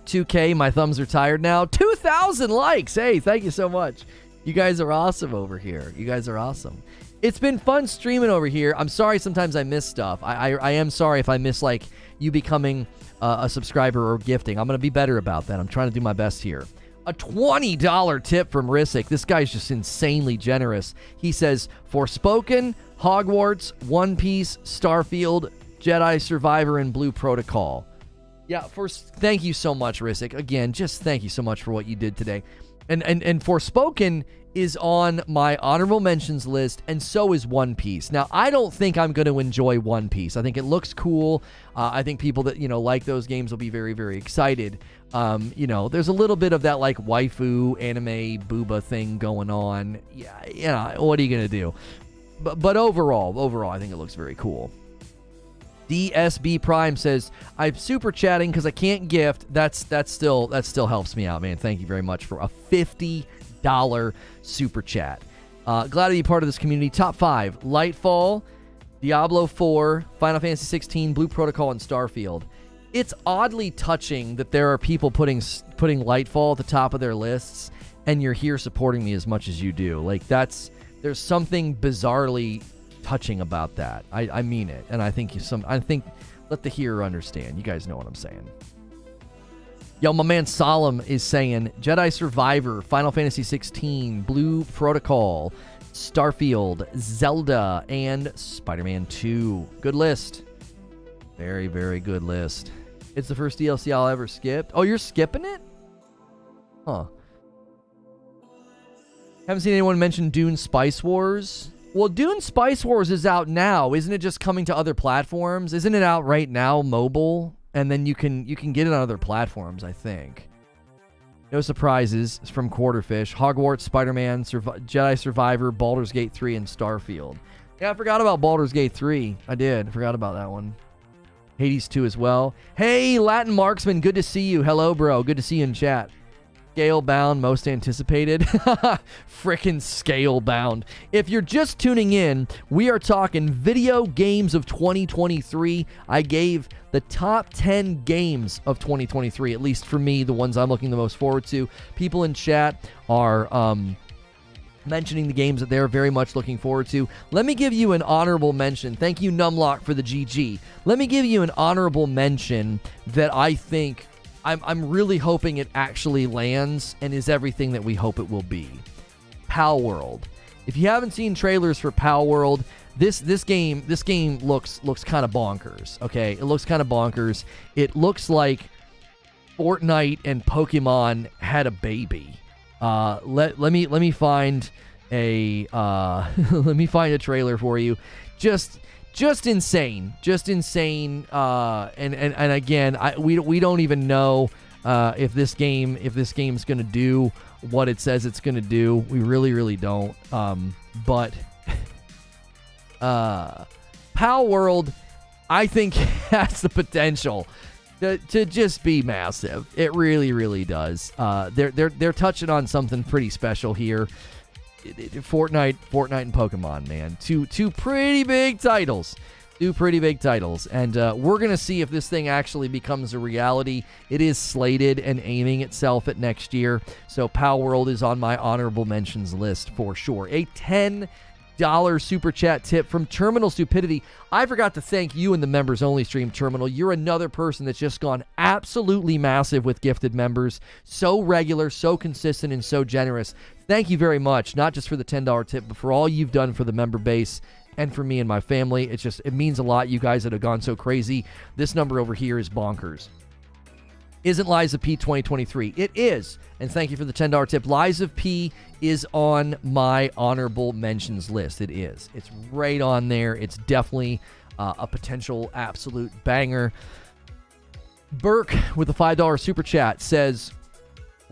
2K, my thumbs are tired now. 2,000 likes. Hey, thank you so much. You guys are awesome over here. You guys are awesome. It's been fun streaming over here. I'm sorry sometimes I miss stuff. I am sorry if I miss, like, you becoming a subscriber or gifting. I'm going to be better about that. I'm trying to do my best here. A $20 tip from Rissick. This guy's just insanely generous. He says, Forspoken, Hogwarts, One Piece, Starfield, Jedi Survivor, and Blue Protocol. Yeah, thank you so much, Rissick. Again, just thank you so much for what you did today. And Forspoken is on my honorable mentions list, and so is One Piece. Now, I don't think I'm going to enjoy One Piece. I think it looks cool. I think people that, like those games will be very, very excited. There's a little bit of that, like, waifu, anime, booba thing going on. Yeah, what are you going to do? But overall, I think it looks very cool. DSB Prime says, I'm super chatting because I can't gift. That still helps me out, man. Thank you very much for a $50 super chat. Glad to be part of this community. Top 5, Lightfall, Diablo 4, Final Fantasy 16, Blue Protocol, and Starfield. it's oddly touching that there are people putting Lightfall at the top of their lists, and you're here supporting me as much as you do. Like, there's something bizarrely touching about that. I mean it, and I think let the hearer understand. You guys know what I'm saying. Yo, my man Solemn is saying Jedi Survivor, Final Fantasy XVI, Blue Protocol, Starfield, Zelda, and Spider-Man 2. Good list. Very, very good list. It's the first DLC I'll ever skip. Oh, you're skipping it? Huh. Haven't seen anyone mention Dune Spice Wars. Well, Dune Spice Wars is out now. Isn't it just coming to other platforms? Isn't it out right now, mobile? And then you can get it on other platforms, I think. No surprises from Quarterfish. Hogwarts, Spider-Man, Jedi Survivor, Baldur's Gate 3, and Starfield. Yeah, I forgot about Baldur's Gate 3. I did. I forgot about that one. Hades 2 as well. Hey, Latin Marksman, good to see you. Hello, bro. Good to see you in chat. Scalebound, most anticipated. Frickin' Scalebound. If you're just tuning in, we are talking video games of 2023. I gave the top 10 games of 2023, at least for me, the ones I'm looking the most forward to. People in chat are mentioning the games that they're very much looking forward to. Let me give you an honorable mention. Thank you, Numlock, for the GG. Let me give you an honorable mention that I think I'm really hoping it actually lands and is everything that we hope it will be. Pal World. If you haven't seen trailers for Pal World, this game looks kind of bonkers. Okay, it looks kind of bonkers. It looks like Fortnite and Pokemon had a baby. Let me find a let me find a trailer for you. Just insane. And again, we don't even know if this game's gonna do what it says it's gonna do. We really don't. But Pal World, I think, has the potential to just be massive. It really does. They're touching on something pretty special here. Fortnite and Pokemon, man. Two pretty big titles. And we're going to see if this thing actually becomes a reality. It is slated and aiming itself at next year. So Pal World is on my honorable mentions list for sure. A $10 super chat tip from Terminal Stupidity. I forgot to thank you in the members only stream, Terminal. You're another person that's just gone absolutely massive with gifted members. So regular, so consistent, and so generous. Thank you very much, not just for the $10 tip, but for all you've done for the member base and for me and my family. It means a lot, you guys that have gone so crazy. This number over here is bonkers. Isn't Lies of P 2023? It is. And thank you for the $10 tip. Lies of P is on my honorable mentions list. It is. It's right on there. It's definitely a potential absolute banger. Burke with a $5 super chat says,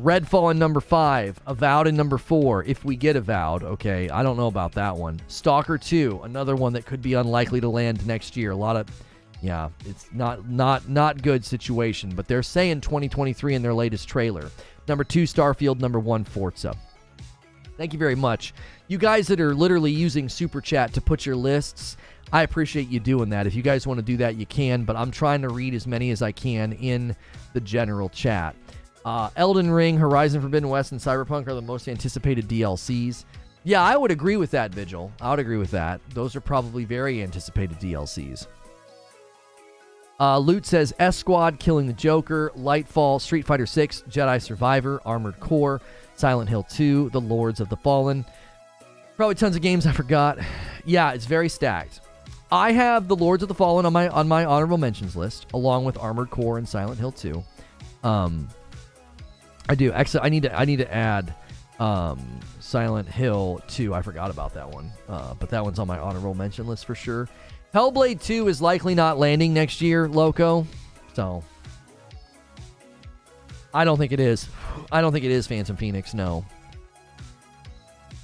Redfall in number 5, Avowed in number 4, if we get Avowed. Okay, I don't know about that one. Stalker 2, another one that could be unlikely to land next year. A lot of... Yeah, it's not good situation, but they're saying 2023 in their latest trailer. Number 2, Starfield. Number 1, Forza. Thank you very much. You guys that are literally using Super Chat to put your lists, I appreciate you doing that. If you guys want to do that, you can, but I'm trying to read as many as I can in the general chat. Elden Ring, Horizon Forbidden West, and Cyberpunk are the most anticipated DLCs. Yeah, I would agree with that, Vigil. I would agree with that. Those are probably very anticipated DLCs. Loot says S-Squad, Killing the Joker, Lightfall, Street Fighter VI, Jedi Survivor, Armored Core, Silent Hill 2, The Lords of the Fallen. Probably tons of games I forgot. Yeah, it's very stacked. I have The Lords of the Fallen on my honorable mentions list, along with Armored Core and Silent Hill 2. I do. Actually, I need to add Silent Hill 2. I forgot about that one. But that one's on my honorable mention list for sure. Hellblade 2 is likely not landing next year, Loco. So, I don't think it is. I don't think it is Phantom Phoenix, no.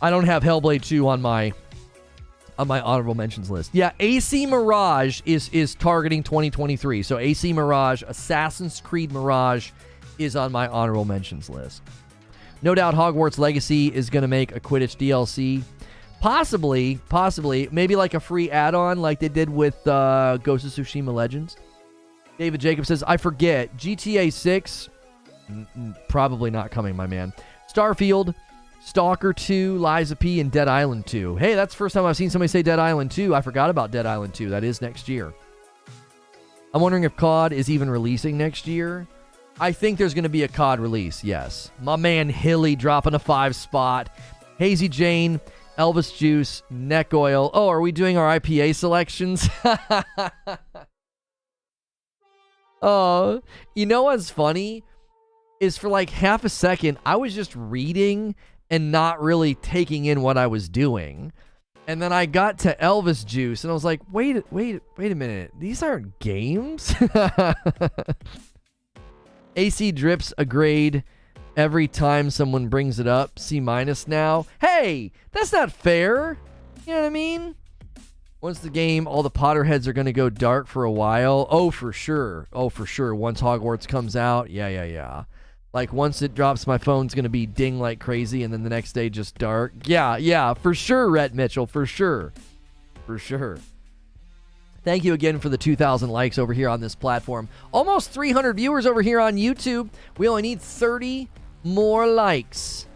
I don't have Hellblade 2 on my honorable mentions list. Yeah, AC Mirage is targeting 2023. So, AC Mirage, Assassin's Creed Mirage is on my honorable mentions list. No doubt Hogwarts Legacy is going to make a Quidditch DLC. Possibly, maybe like a free add-on like they did with Ghost of Tsushima Legends. David Jacob says, I forget. GTA 6, probably not coming, my man. Starfield, Stalker 2, Lies of P, and Dead Island 2. Hey, that's the first time I've seen somebody say Dead Island 2. I forgot about Dead Island 2. That is next year. I'm wondering if COD is even releasing next year. I think there's going to be a COD release, yes. My man Hilly dropping a 5 spot. Hazy Jane, Elvis Juice, Neck Oil. Oh, are we doing our IPA selections? Oh, you know what's funny? Is for like half a second, I was just reading and not really taking in what I was doing. And then I got to Elvis Juice, and I was like, wait a minute. These aren't games? AC Drips a grade every time someone brings it up. C- now. Hey, that's not fair. You know what I mean? Once the game, all the Potterheads are going to go dark for a while. Oh, for sure. Oh, for sure. Once Hogwarts comes out. Yeah. Like, once it drops, my phone's going to be ding like crazy, and then the next day just dark. Yeah, for sure, Rhett Mitchell. For sure. Thank you again for the 2,000 likes over here on this platform. Almost 300 viewers over here on YouTube. We only need 30 more likes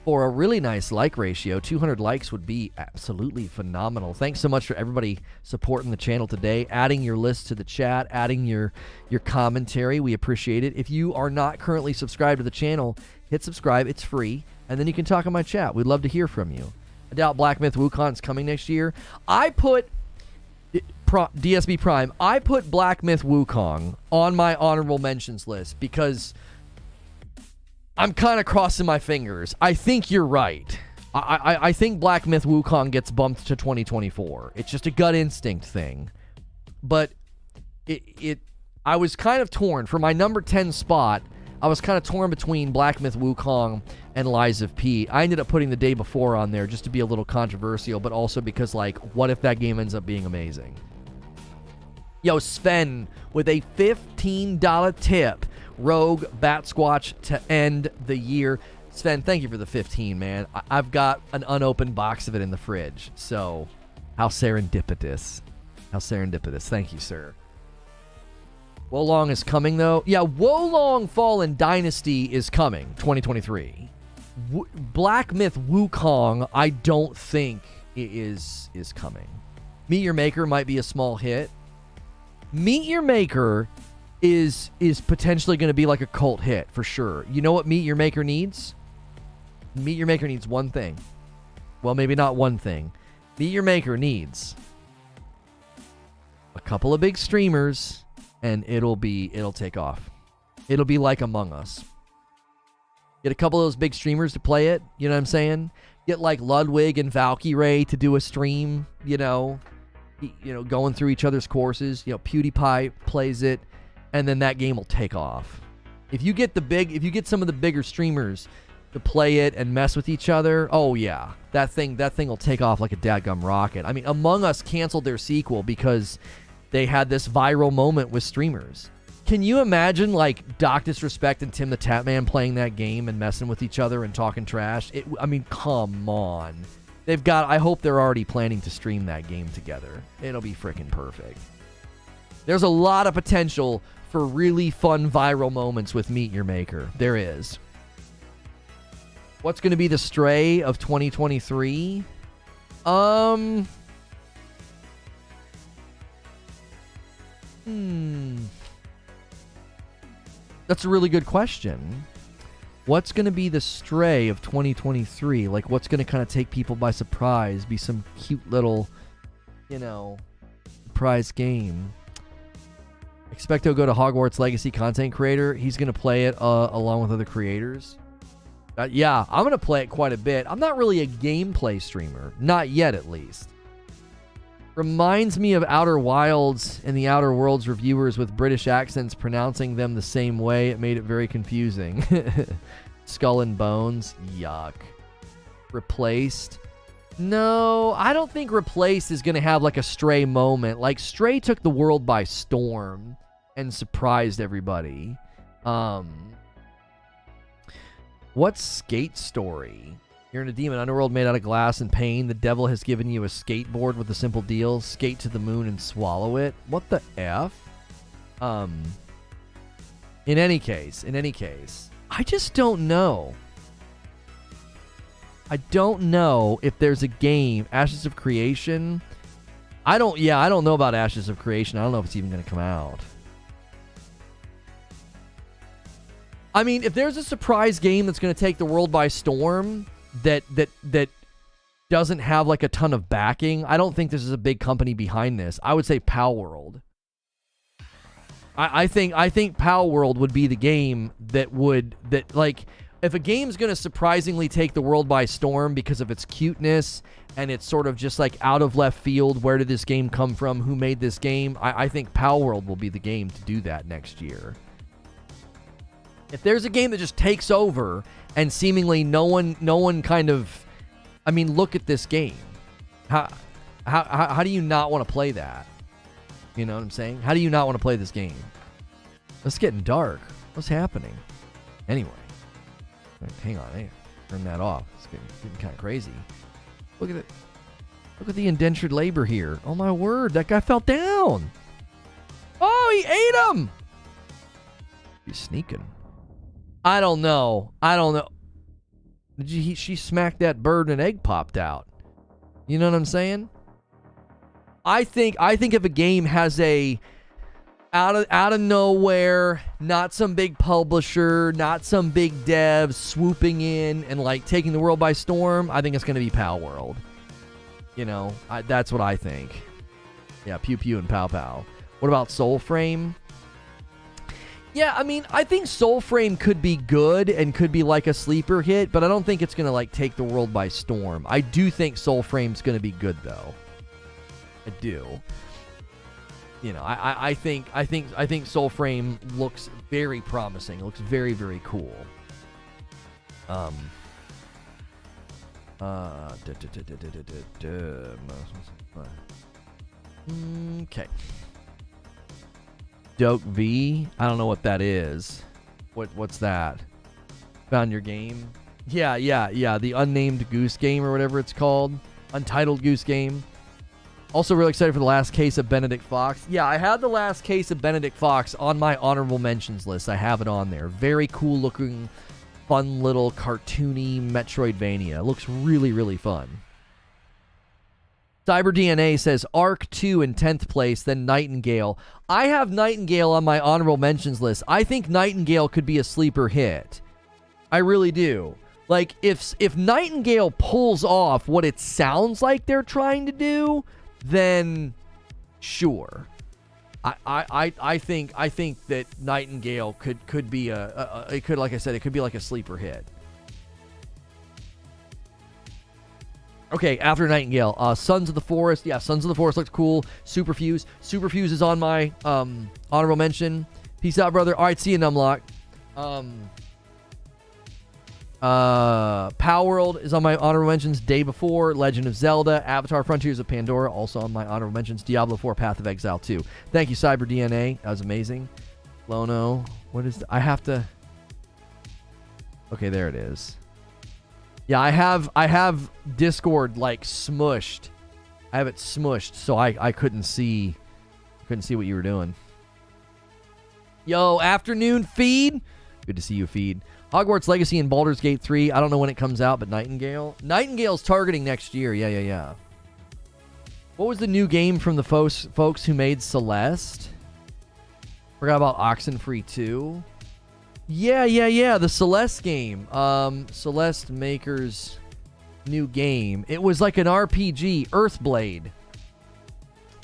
for a really nice like ratio. 200 likes would be absolutely phenomenal. Thanks so much for everybody supporting the channel today, adding your list to the chat, adding your commentary. We appreciate it. If you are not currently subscribed to the channel, hit subscribe. It's free, and then you can talk in my chat. We'd love to hear from you. I doubt Black Myth Wukong's coming next year. I put DSB Prime. I put Black Myth Wukong on my honorable mentions list because I'm kind of crossing my fingers. I think you're right. I think Black Myth Wukong gets bumped to 2024. It's just a gut instinct thing. But I was kind of torn. For my number 10 spot, I was kind of torn between Black Myth Wukong and Lies of P. I ended up putting The Day Before on there just to be a little controversial, but also because, like, what if that game ends up being amazing? Yo, Sven with a $15 tip. Rogue Bat Squatch to end the year. Sven, thank you for the 15, man. I've got an unopened box of it in the fridge. So, how serendipitous. Thank you, sir. Wolong is coming, though. Yeah, Wolong Fallen Dynasty is coming, 2023. Black Myth Wukong, I don't think is coming. Meet Your Maker might be a small hit. Meet Your Maker is potentially going to be like a cult hit for sure. You know what Meet Your Maker needs? Meet Your Maker needs one thing. Well, maybe not one thing. Meet Your Maker needs a couple of big streamers, and it'll take off. It'll be like Among Us. Get a couple of those big streamers to play it, you know what I'm saying? Get like Ludwig and Valkyrie to do a stream, going through each other's courses. PewDiePie plays it, and then that game will take off. If you get some of the bigger streamers to play it and mess with each other, oh yeah, that thing will take off like a dadgum rocket. I mean, Among Us canceled their sequel because they had this viral moment with streamers. Can you imagine like Doc Disrespect and Tim the Tatman playing that game and messing with each other and talking trash? Come on. I hope they're already planning to stream that game together. It'll be freaking perfect. There's a lot of potential for really fun viral moments with Meet Your Maker. There is. What's going to be the Stray of 2023? That's a really good question. What's going to be the Stray of 2023? Like, what's going to kind of take people by surprise? Be some cute little, surprise game. Expecto go to Hogwarts Legacy content creator. He's going to play it along with other creators. Yeah, I'm going to play it quite a bit. I'm not really a gameplay streamer. Not yet, at least. Reminds me of Outer Wilds and the Outer Worlds reviewers with British accents pronouncing them the same way. It made it very confusing. Skull and Bones. Yuck. Replaced. No, I don't think Replaced is going to have like a Stray moment. Like, Stray took the world by storm and surprised everybody. What's Skate Story? You're in a demon underworld made out of glass and pain. The devil has given you a skateboard with a simple deal. Skate to the moon and swallow it. What the F? In any case, I just don't know. I don't know if there's a game, Ashes of Creation. I don't know about Ashes of Creation. I don't know if it's even going to come out. I mean, if there's a surprise game that's going to take the world by storm that doesn't have like a ton of backing, I don't think this is a big company behind this. I would say Pal World. I think Pal World would be the game that like, if a game's going to surprisingly take the world by storm because of its cuteness and it's sort of just like out of left field, where did this game come from, who made this game, I think Pal World will be the game to do that next year. If there's a game that just takes over and seemingly no one kind of, I mean, look at this game. How do you not want to play that? You know what I'm saying? How do you not want to play this game? It's getting dark. What's happening? Anyway. Hang on. Hey, turn that off. It's getting kind of crazy. Look at it. Look at the indentured labor here. Oh, my word. That guy fell down. Oh, he ate him. He's sneaking. I don't know. She smacked that bird and an egg popped out. You know what I'm saying? I think if a game has a out of nowhere, not some big publisher, not some big dev swooping in and like taking the world by storm, I think it's going to be Pal World. You know, that's what I think. Yeah, Pew Pew and Pow Pow. What about Soulframe? Yeah, I mean, I think Soulframe could be good and could be like a sleeper hit, but I don't think it's going to like take the world by storm. I do think Soulframe's going to be good though. I do. You know, I think Soulframe looks very promising. It looks very, very cool. Okay. Doke V. I don't know what that is. What's that? Found your game? Yeah. The Unnamed Goose Game or whatever it's called. Untitled Goose Game. Also really excited for the last case of Benedict Fox. Yeah, I had the last case of Benedict Fox on my honorable mentions list. I have it on there. Very cool looking, fun little cartoony Metroidvania. It looks really, really fun. CyberDNA says Ark 2 in 10th place, then Nightingale. I have Nightingale on my honorable mentions list. I think Nightingale could be a sleeper hit. I really do. Like, if Nightingale pulls off what it sounds like they're trying to do, then sure. I think that Nightingale could be it could, like I said, it could be like a sleeper hit. Okay, after Nightingale, Sons of the Forest. Yeah, Sons of the Forest looks cool. Superfuse is on my honorable mention. Peace out, brother. All right, see you, Numlock. Power World is on my honorable mentions. Day Before, Legend of Zelda, Avatar Frontiers of Pandora, also on my honorable mentions. Diablo 4, Path of Exile 2. Thank you, CyberDNA. That was amazing. Lono, what is I have to... Okay, there it is. Yeah, I have Discord like smushed. I have it smushed, so I couldn't see what you were doing. Yo, afternoon feed. Good to see you, feed. Hogwarts Legacy and Baldur's Gate 3. I don't know when it comes out, but Nightingale's targeting next year. Yeah. What was the new game from the folks who made Celeste? Forgot about Oxenfree 2. Yeah. The Celeste game. Celeste makers new game. It was like an RPG.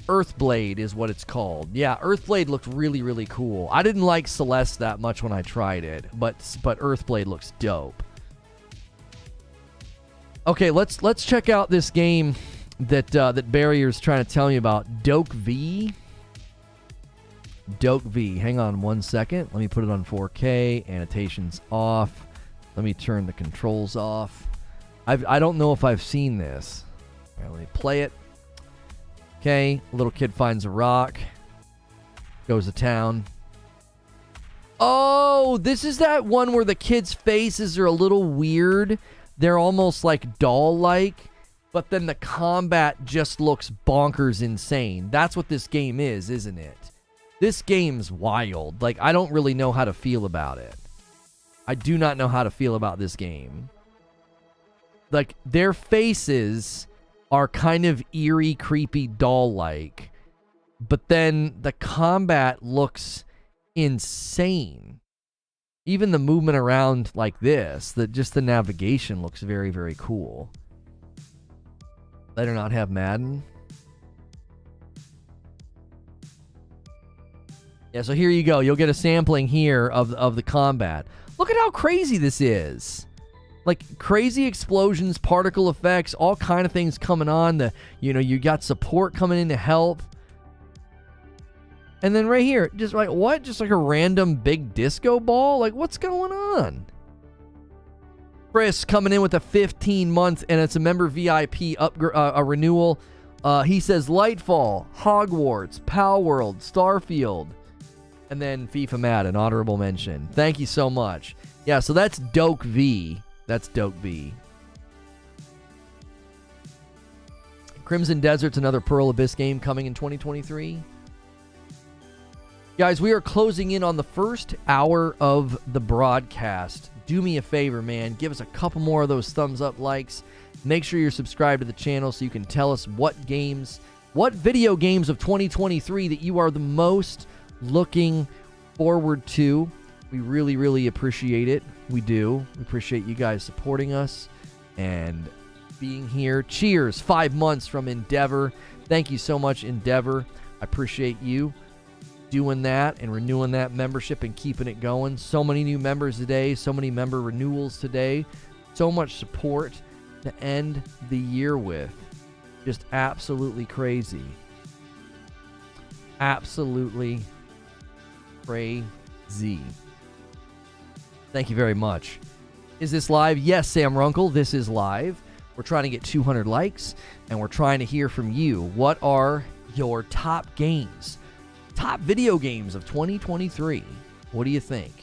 Earthblade is what it's called. Yeah, Earthblade looked really, really cool. I didn't like Celeste that much when I tried it, but Earthblade looks dope. Okay, let's check out this game that Barrier's trying to tell me about. Doke V. Hang on one second. Let me put it on 4K. Annotations off. Let me turn the controls off. I don't know if I've seen this. All right, let me play it. Okay, little kid finds a rock. Goes to town. Oh, this is that one where the kids' faces are a little weird. They're almost like doll-like. But then the combat just looks bonkers insane. That's what this game is, isn't it? This game's wild. Like, I don't really know how to feel about it. I do not know how to feel about this game. Like, their faces are kind of eerie, creepy, doll-like. But then the combat looks insane. Even the movement around like this, just the navigation looks very, very cool. Better not have Madden. Yeah, so here you go. You'll get a sampling here of the combat. Look at how crazy this is. Like, crazy explosions, particle effects, all kind of things coming on. You got support coming in to help. And then right here, just like, what? Just like a random big disco ball? Like, what's going on? Chris coming in with a 15-month, and it's a member VIP a renewal. He says Lightfall, Hogwarts, Palworld, Starfield, and then FIFA Madden, honorable mention. Thank you so much. Yeah, so that's Doke V. That's Doke V. Crimson Desert's another Pearl Abyss game coming in 2023. Guys, we are closing in on the first hour of the broadcast. Do me a favor, man. Give us a couple more of those thumbs up likes. Make sure you're subscribed to the channel so you can tell us what video games of 2023 that you are the most looking forward to. We really, really appreciate it. We do. We appreciate you guys supporting us and being here. Cheers. 5 months from Endeavor. Thank you so much, Endeavor. I appreciate you doing that and renewing that membership and keeping it going. So many new members today. So many member renewals today. So much support to end the year with. Just absolutely crazy. Absolutely crazy. Thank you very much. Is this live? Yes, Sam Runkle, this is live. We're trying to get 200 likes, and we're trying to hear from you. What are your top games? Top video games of 2023. What do you think?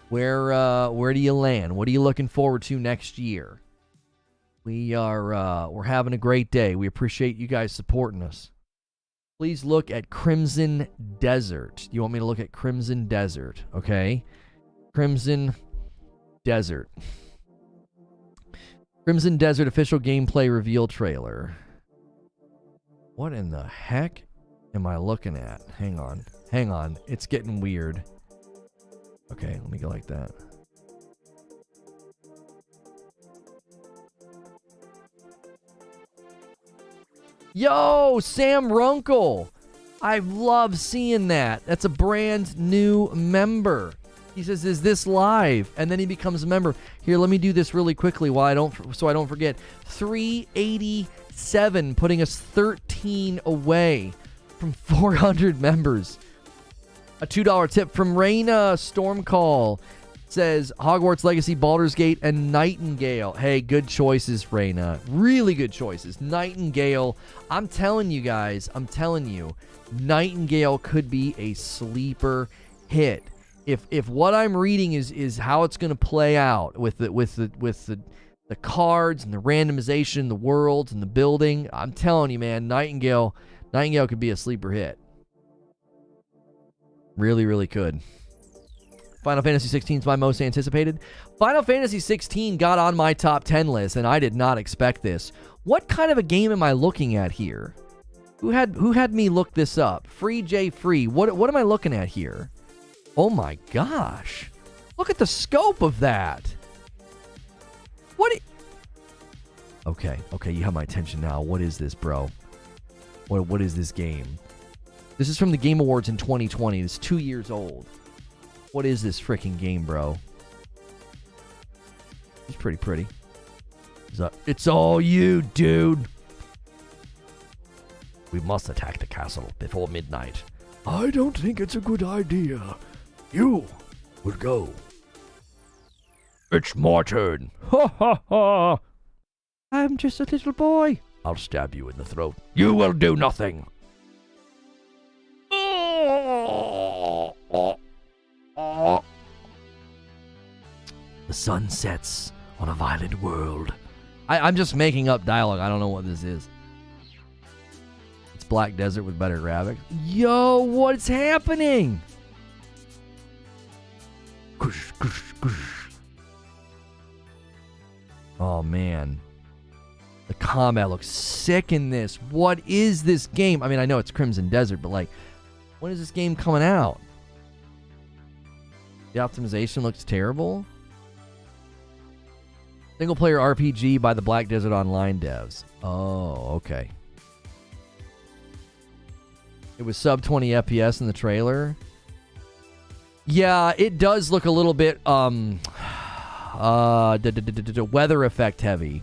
Where do you land? What are you looking forward to next year? We're having a great day. We appreciate you guys supporting us. Please look at Crimson Desert. You want me to look at Crimson Desert, okay? Crimson Desert. Crimson Desert official gameplay reveal trailer. What in the heck am I looking at? Hang on. It's getting weird. Okay, let me go like that. Yo, Sam Runkle. I love seeing that. That's a brand new member. He says, "Is this live?" And then he becomes a member. Here, let me do this really quickly so I don't forget. 387, putting us 13 away from 400 members. A $2 tip from Raina Stormcall says Hogwarts Legacy, Baldur's Gate, and Nightingale. Hey, good choices, Raina. Really good choices. Nightingale. I'm telling you guys. Nightingale could be a sleeper hit. If what I'm reading is how it's going to play out with the cards and the randomization, the worlds and the building, I'm telling you, man, Nightingale could be a sleeper hit. Really, really could. Final Fantasy 16 is my most anticipated. Final Fantasy 16 got on my top 10 list, and I did not expect this. What kind of a game am I looking at here? Who had me look this up? Free J Free. What am I looking at here? Oh my gosh. Look at the scope of that. Okay, you have my attention now. What is this, bro? What is this game? This is from the Game Awards in 2020. It's 2 years old. What is this freaking game, bro? It's pretty. It's all you, dude. We must attack the castle before midnight. I don't think it's a good idea. You would go. It's my turn. Ha ha ha. I'm just a little boy. I'll stab you in the throat. You will do nothing. The sun sets on a violent world. I'm just making up dialogue. I don't know what this is. just Black Desert with better graphics. Yo, what's happening? Oh, man. The combat looks sick in this. What is this game? I mean, I know it's Crimson Desert, but like, when is this game coming out? The optimization looks terrible. Single-player RPG by the Black Desert Online devs. Oh, okay. It was sub 20 FPS in the trailer. Yeah, it does look a little bit weather effect heavy.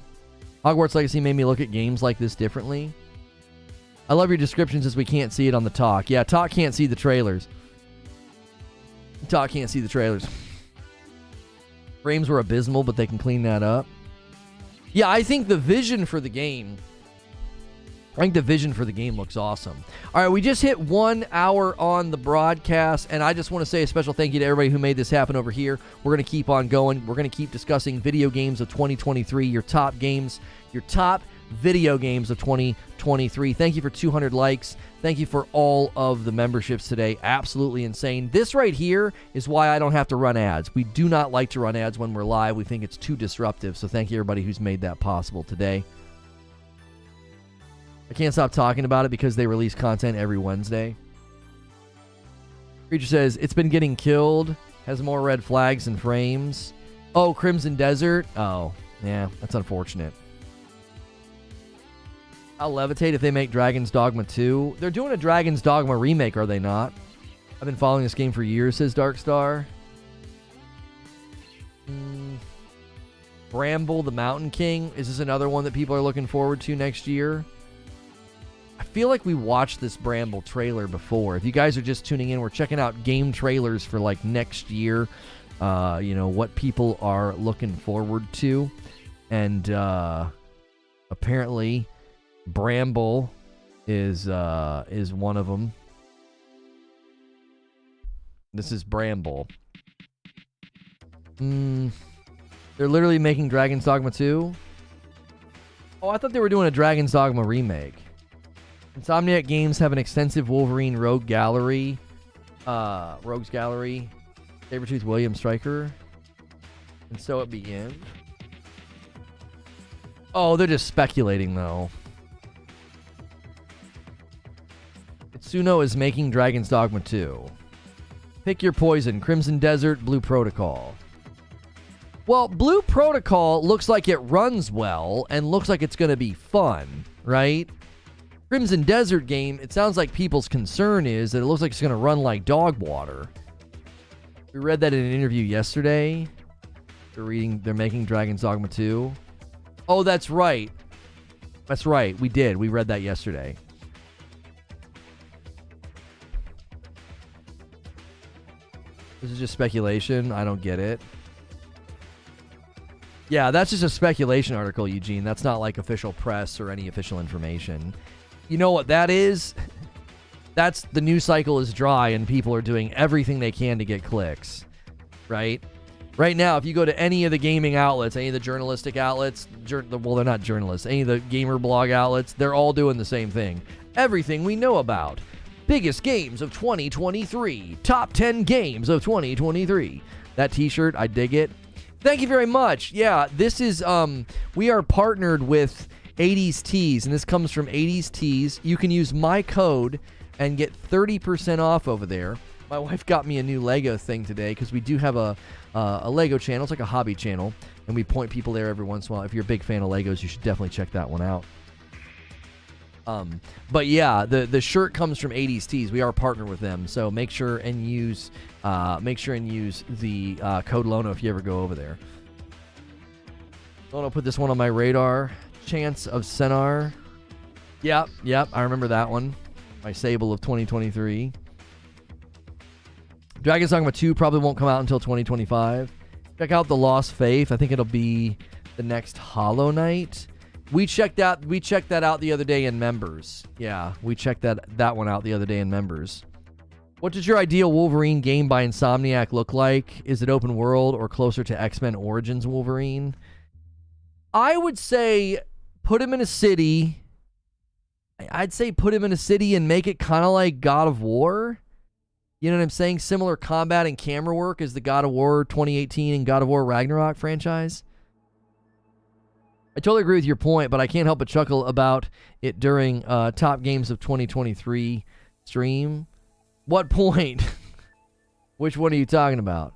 Hogwarts Legacy made me look at games like this differently. I love your descriptions as we can't see it on the talk. Yeah, talk can't see the trailers. Talk can't see the trailers. Frames were abysmal, but they can clean that up. Yeah, I think the vision for the game... looks awesome. All right, we just hit 1 hour on the broadcast, and I just want to say a special thank you to everybody who made this happen over here. We're going to keep on going. We're going to keep discussing video games of 2023, your top games, your top video games of 2023. Thank you for 200 likes. Thank you for all of the memberships today. Absolutely insane. This right here is why I don't have to run ads. We do not like to run ads when we're live. We think it's too disruptive, so thank you everybody who's made that possible today. I can't stop talking about it because they release content every Wednesday. Creature says, it's been getting killed. Has more red flags and frames. Oh, Crimson Desert? Oh, yeah, that's unfortunate. I'll levitate if they make Dragon's Dogma 2. They're doing a Dragon's Dogma remake, are they not? I've been following this game for years, says Darkstar. Bramble the Mountain King. Is this another one that people are looking forward to next year? I feel like we watched this Bramble trailer before. If you guys are just tuning in, we're checking out game trailers for like next year. What people are looking forward to. And apparently Bramble is one of them. This is Bramble. They're literally making Dragon's Dogma 2? Oh, I thought they were doing a Dragon's Dogma remake. Insomniac Games have an extensive Wolverine Rogues Gallery. Sabretooth William Stryker. And so it begins. Oh, they're just speculating, though. Itsuno is making Dragon's Dogma 2. Pick your poison. Crimson Desert, Blue Protocol. Well, Blue Protocol looks like it runs well and looks like it's going to be fun, right? Crimson Desert game, it sounds like people's concern is that it looks like it's going to run like dog water. We read that in an interview yesterday. They're making Dragon's Dogma 2. Oh, that's right. That's right. We did. We read that yesterday. This is just speculation. I don't get it. Yeah, that's just a speculation article, Eugene. That's not like official press or any official information. You know what that is? That's the news cycle is dry and people are doing everything they can to get clicks, right? Right now, if you go to any of the gaming outlets, any of the journalistic outlets, well, they're not journalists, any of the gamer blog outlets, they're all doing the same thing. Everything we know about. Biggest games of 2023. Top 10 games of 2023. That t-shirt, I dig it. Thank you very much. Yeah, this is, we are partnered with 80s Tees, and this comes from 80s Tees. You can use my code and get 30% off over there. My wife got me a new Lego thing today because we do have a Lego channel. It's like a hobby channel, and we point people there every once in a while. If you're a big fan of Legos, you should definitely check that one out. But yeah, the shirt comes from 80s Tees. We are partnered with them, so make sure and use the code Lono if you ever go over there. Lono put this one on my radar. Chance of Senar. Yep, I remember that one. My Sable of 2023. Dragon's Dogma 2 probably won't come out until 2025. Check out The Lost Faith. I think it'll be the next Hollow Knight. We checked that out the other day in members. Yeah, we checked that one out the other day in members. What does your ideal Wolverine game by Insomniac look like? Is it open world or closer to X-Men Origins Wolverine? I would say put him in a city I'd say put him in a city and make it kind of like God of War. You know what I'm saying? Similar combat and camera work as the God of War 2018 and God of War Ragnarok franchise. I totally agree with your point, but I can't help but chuckle about it during Top Games of 2023 stream. What point? Which one are you talking about?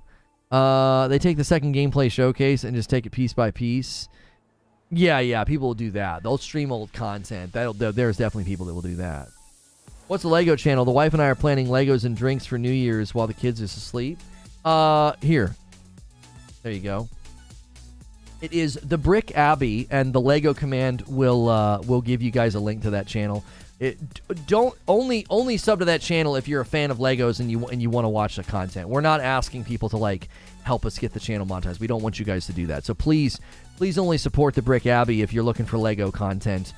They take the second gameplay showcase and just take it piece by piece. Yeah, people will do that. They'll stream old content. There's definitely people that will do that. What's the Lego channel? The wife and I are planning Legos and drinks for New Year's while the kids is asleep. Here. There you go. It is the Brick Abbey, and the Lego command will give you guys a link to that channel. Only sub to that channel if you're a fan of Legos and you want to watch the content. We're not asking people to like help us get the channel monetized. We don't want you guys to do that. So please only support the Brick Abbey if you're looking for Lego content.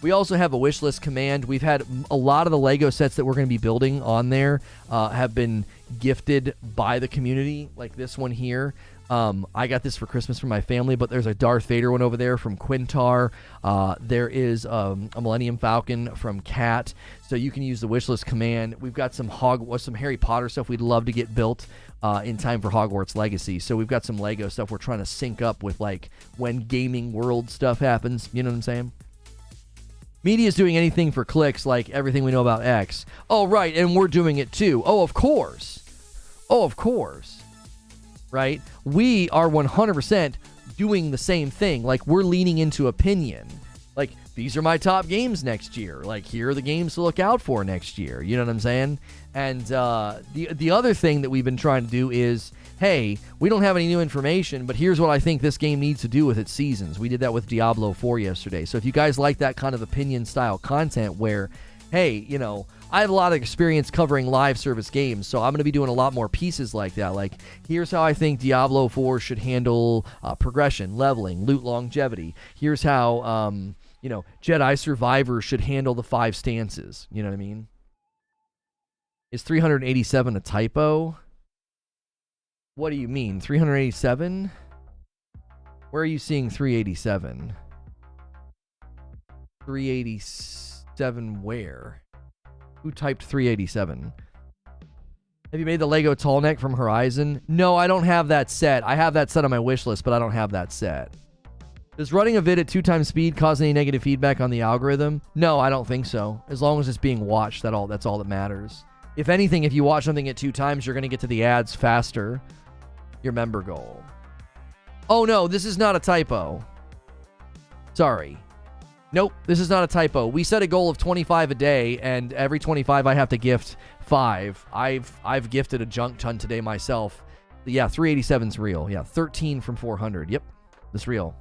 We also have a wish list command. We've had a lot of the Lego sets that we're going to be building on there have been gifted by the community, like this one here. I got this for Christmas for my family, but there's a Darth Vader one over there from Quintar. There is a Millennium Falcon from Cat. So you can use the wishlist command. We've got some Harry Potter stuff we'd love to get built in time for Hogwarts Legacy. So we've got some Lego stuff we're trying to sync up with like when gaming world stuff happens. You know what I'm saying? Media's doing anything for clicks, like everything we know about X. Oh, right, and we're doing it too. Oh, of course. Right? We are 100% doing the same thing. Like, we're leaning into opinion. Like, these are my top games next year. Like, here are the games to look out for next year. You know what I'm saying? And the other thing that we've been trying to do is, hey, we don't have any new information, but here's what I think this game needs to do with its seasons. We did that with Diablo 4 yesterday. So if you guys like that kind of opinion-style content where, hey, you know, I have a lot of experience covering live service games, so I'm going to be doing a lot more pieces like that. Like, here's how I think Diablo 4 should handle progression, leveling, loot longevity. Here's how, Jedi Survivor should handle the 5 stances. You know what I mean? Is 387 a typo? What do you mean? 387? Where are you seeing 387? 387 where? Who typed 387? Have you made the Lego tall neck from Horizon? No, I don't have that set. I have that set on my wish list, but I don't have that set. Does running a vid at 2x speed cause any negative feedback on the algorithm? No, I don't think so. As long as it's being watched, that's all that matters. If anything, if you watch something at 2 times, you're going to get to the ads faster. Your member goal. Oh no, this is not a typo. Sorry. Nope, this is not a typo. We set a goal of 25 a day, and every 25 I have to gift 5. I've gifted a junk ton today myself. Yeah, 387's real. Yeah, 13 from 400. Yep, that's real.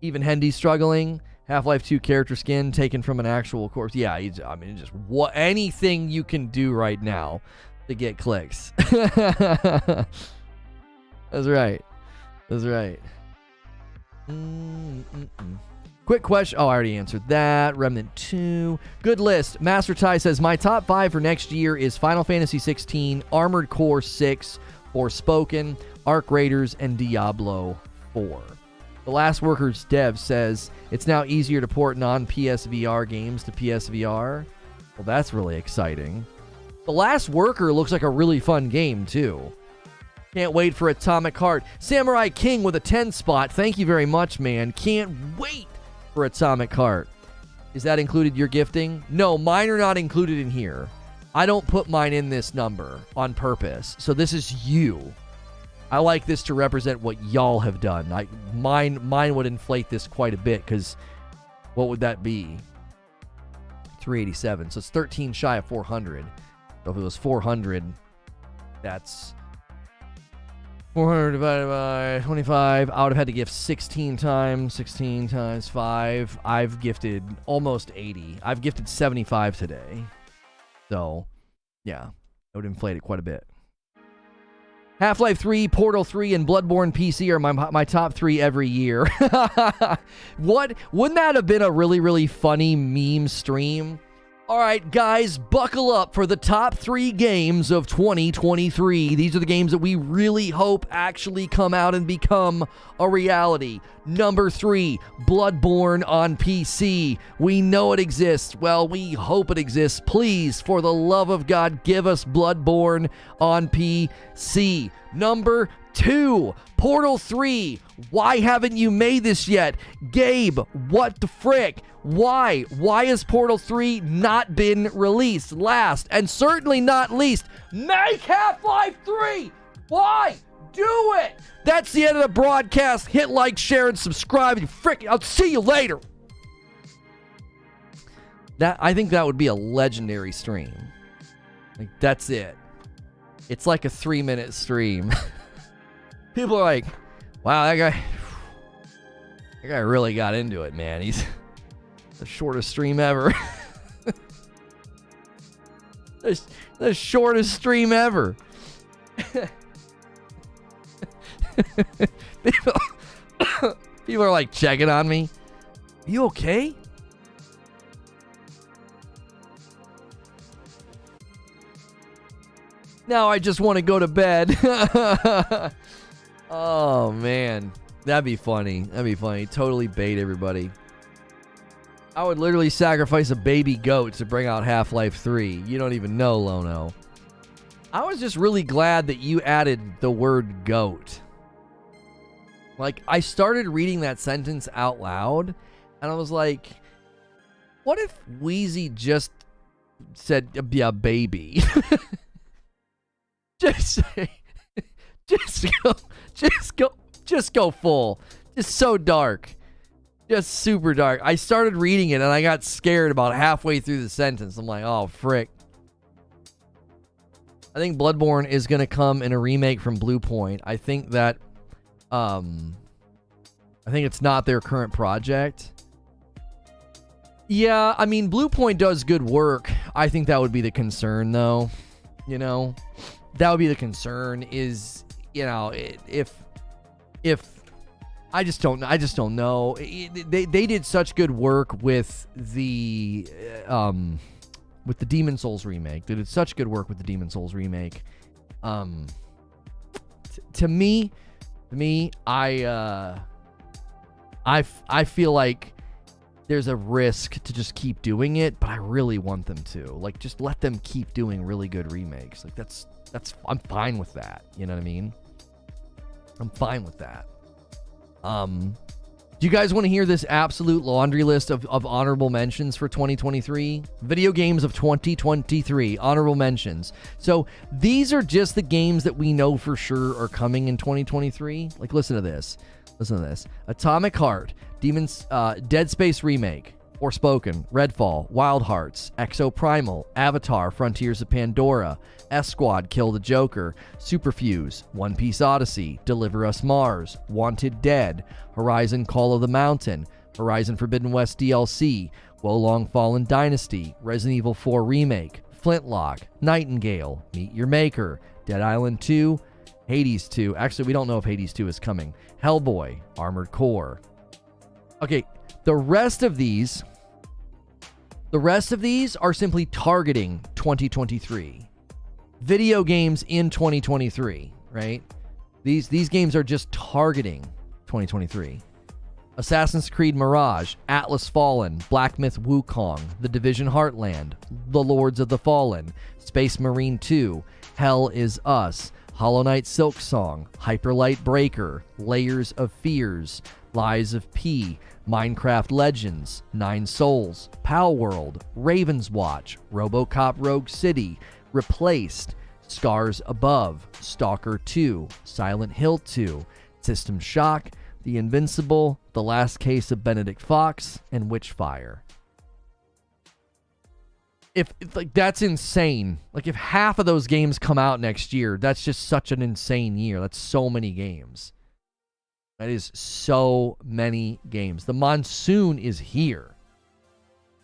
Even Hendy's struggling. Half-Life 2 character skin taken from an actual corpse. Yeah, just anything you can do right now to get clicks. That's right. Quick question. Oh, I already answered that. Remnant 2. Good list. Master Ty says, my top 5 for next year is Final Fantasy XVI, Armored Core 6, Forspoken, Arc Raiders, and Diablo 4. The Last Workers dev says, it's now easier to port non-PSVR games to PSVR. Well, that's really exciting. The Last Worker looks like a really fun game, too. Can't wait for Atomic Heart. Samurai King with a 10 spot. Thank you very much, man. Can't wait for Atomic Heart. Is that included your gifting? No, mine are not included in here. I don't put mine in this number on purpose. So this is you. I like this to represent what y'all have done. Mine would inflate this quite a bit, because what would that be? 387. So it's 13 shy of 400. So if it was 400, that's 400 divided by 25. I would have had to gift 16 times 5. I've gifted almost 80. I've gifted 75 today. So, yeah, it would inflate it quite a bit. Half-Life 3, Portal 3, and Bloodborne PC are my top 3 every year. What? Wouldn't that have been a really, really funny meme stream? All right, guys, buckle up for the top 3 games of 2023. These are the games that we really hope actually come out and become a reality. Number 3, Bloodborne on PC. We know it exists. Well, we hope it exists. Please, for the love of God, give us Bloodborne on PC. Number 2, Portal 3. Why haven't you made this yet? Gabe, what the frick? Why? Why has Portal 3 not been released? Last, and certainly not least, make Half-Life 3! Why? Do it! That's the end of the broadcast. Hit like, share, and subscribe. You frick, I'll see you later. I think that would be a legendary stream. Like, that's it. It's like a 3-minute stream. People are like, wow, that guy really got into it, man. He's the shortest stream ever. the shortest stream ever. People are like checking on me. Are you okay? Now I just want to go to bed. Oh, man. That'd be funny. Totally bait everybody. I would literally sacrifice a baby goat to bring out Half-Life 3. You don't even know, Lono. I was just really glad that you added the word goat. Like, I started reading that sentence out loud, and I was like, what if Wheezy just said, yeah, baby? Just go full. Just so dark. Just super dark. I started reading it and I got scared about halfway through the sentence. I'm like, oh, frick. I think Bloodborne is going to come in a remake from Blue Point. I think that, I think it's not their current project. Yeah, I mean, Blue Point does good work. I think that would be the concern, though. You know, that would be the concern is, you know, if I just don't know. They did such good work with the Demon Souls remake. They did such good work with the Demon Souls remake. To me, I feel like there's a risk to just keep doing it, but I really want them to. Like, just let them keep doing really good remakes. Like, that's I'm fine with that. You know what I mean? I'm fine with that. Do you guys want to hear this absolute laundry list of honorable mentions for 2023? Video games of 2023, honorable mentions. So these are just the games that we know for sure are coming in 2023. Like, listen to this. Atomic Heart, Dead Space Remake, Forspoken, Redfall, Wild Hearts, Exoprimal, Avatar, Frontiers of Pandora, S-Squad, Kill the Joker, Superfuse, One Piece Odyssey, Deliver Us Mars, Wanted Dead, Horizon Call of the Mountain, Horizon Forbidden West DLC, Wolong Fallen Dynasty, Resident Evil 4 Remake, Flintlock, Nightingale, Meet Your Maker, Dead Island 2, Hades 2. Actually, we don't know if Hades 2 is coming. Hellboy, Armored Core. Okay, the rest of these are simply targeting 2023. Video games in 2023, right? These games are just targeting 2023. Assassin's Creed Mirage, Atlas Fallen, Black Myth Wukong, The Division Heartland, The Lords of the Fallen, Space Marine 2, Hell Is Us, Hollow Knight Silksong, Hyperlight Breaker, Layers of Fears, Lies of P, Minecraft Legends, Nine Souls, Palworld, Raven's Watch, RoboCop Rogue City, Replaced, Scars Above, Stalker 2, Silent Hill 2, System Shock, The Invincible, The Last Case of Benedict Fox, and Witchfire. If like, that's insane. Like, if half of those games come out next year, that's just such an insane year. That's so many games. That is so many games. The monsoon is here.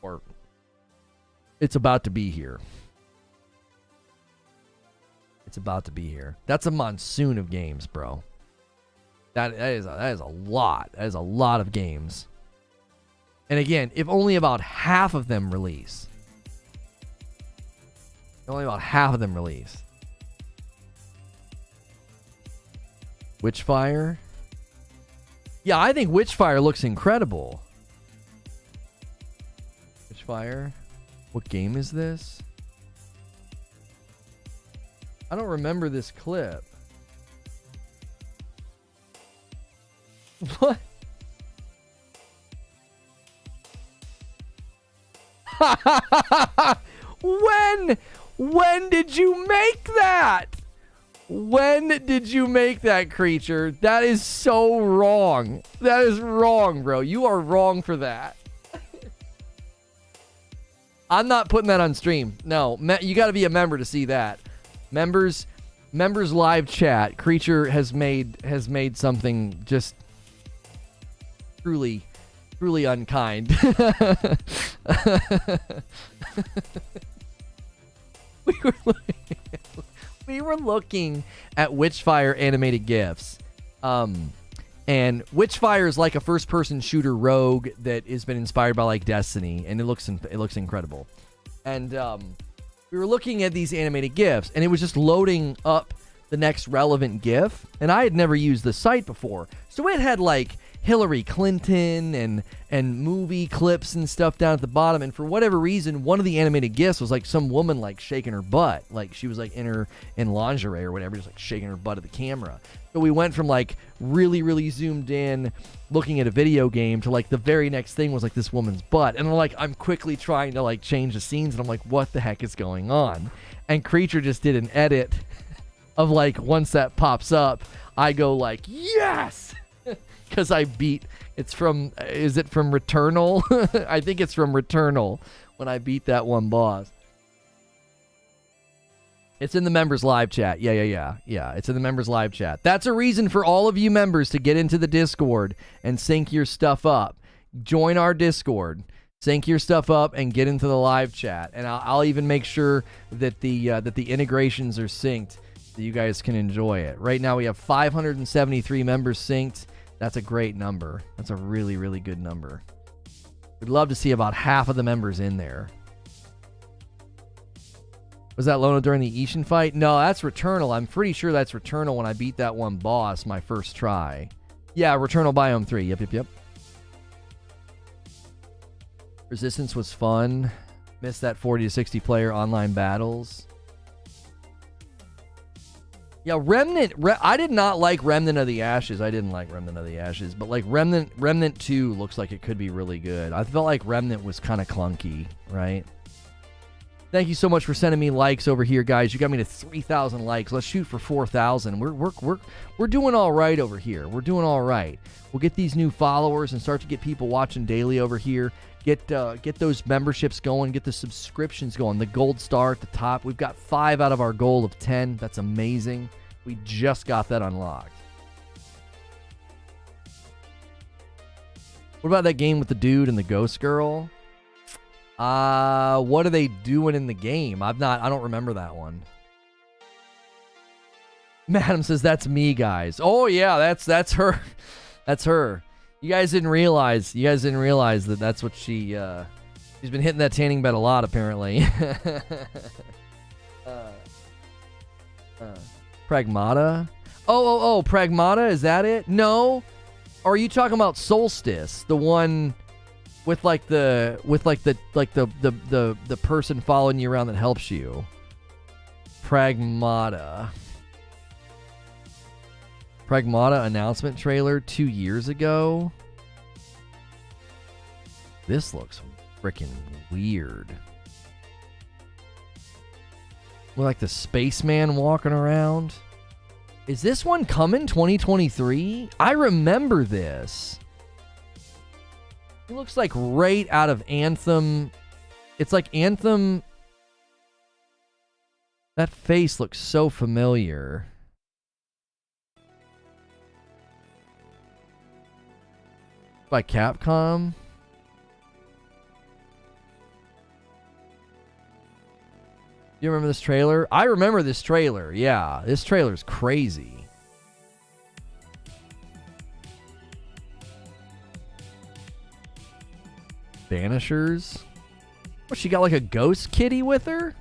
Or it's about to be here. It's about to be here. That's a monsoon of games, bro. That is a lot. That is a lot of games. And again, if only about half of them release, Only about half of them released. Witchfire. Yeah, I think Witchfire looks incredible. Witchfire. What game is this? I don't remember this clip. What? When did you make that? When did you make that, creature? That is so wrong. That is wrong, bro. You are wrong for that. I'm not putting that on stream. No, you got to be a member to see that. Members live chat. Creature has made something just truly unkind. We were looking at Witchfire animated GIFs. And Witchfire is like a first-person shooter rogue that has been inspired by like Destiny, and it looks incredible. And we were looking at these animated GIFs, and it was just loading up the next relevant GIF, and I had never used the site before, so it had like Hillary Clinton and movie clips and stuff down at the bottom, and for whatever reason, one of the animated GIFs was like some woman like shaking her butt, like she was like in lingerie or whatever, just like shaking her butt at the camera. So we went from like really zoomed in looking at a video game to like the very next thing was like this woman's butt, and I'm quickly trying to like change the scenes, and I'm like, what the heck is going on? And Creature just did an edit of like, once that pops up, I go like, yes, because I beat. Is it from Returnal? I think it's from Returnal when I beat that one boss. It's in the members live chat. Yeah. It's in the members live chat. That's a reason for all of you members to get into the Discord and sync your stuff up. Join our Discord, sync your stuff up, and get into the live chat. And I'll even make sure that the integrations are synced so you guys can enjoy it. Right now we have 573 members synced. That's a great number. That's a really good number. We'd love to see about half of the members in there. Was that Lono during the Ishin fight? No, that's Returnal. I'm pretty sure that's Returnal when I beat that one boss my first try. Yeah, Returnal Biome 3. Yep. Resistance was fun. Missed that 40 to 60 player online battles. Yeah, Remnant. I did not like Remnant of the Ashes. I didn't like Remnant of the Ashes, but like Remnant 2 looks like it could be really good. I felt like Remnant was kind of clunky, right? Thank you so much for sending me likes over here, guys. You got me to 3,000 likes. Let's shoot for 4,000. We're doing all right over here. We're doing all right. We'll get these new followers and start to get people watching daily over here. Get those memberships going. Get the subscriptions going. The gold star at the top. We've got 5 out of our goal of 10. That's amazing. We just got that unlocked. What about that game with the dude and the ghost girl? What are they doing in the game? I don't remember that one. Madam says that's me, guys. Oh yeah, that's her. That's her. You guys didn't realize that that's what she's been hitting that tanning bed a lot, apparently. Pragmata? Oh, Pragmata, is that it? No. Or are you talking about Solstice, the one with the person following you around that helps you? Pragmata announcement trailer 2 years ago. This looks freaking weird. With like the spaceman walking around. Is this one coming 2023? I remember this. It looks like right out of Anthem. It's like Anthem. That face looks so familiar. By Capcom. You remember this trailer? I remember this trailer. Yeah, this trailer's crazy. Banishers? What, she got like a ghost kitty with her?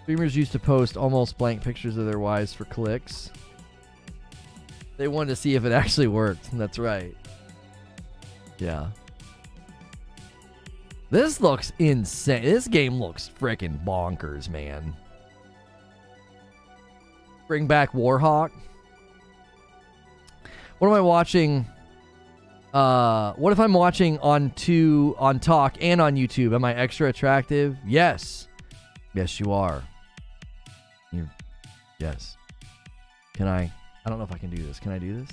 Streamers used to post almost blank pictures of their wives for clicks. They wanted to see if it actually worked. That's right. Yeah. This looks insane. This game looks freaking bonkers, man. Bring back Warhawk. What am I watching? What if I'm watching on Talk and on YouTube? Am I extra attractive? Yes. Yes, you are. Yes. Can I don't know if I can do this. Can I do this?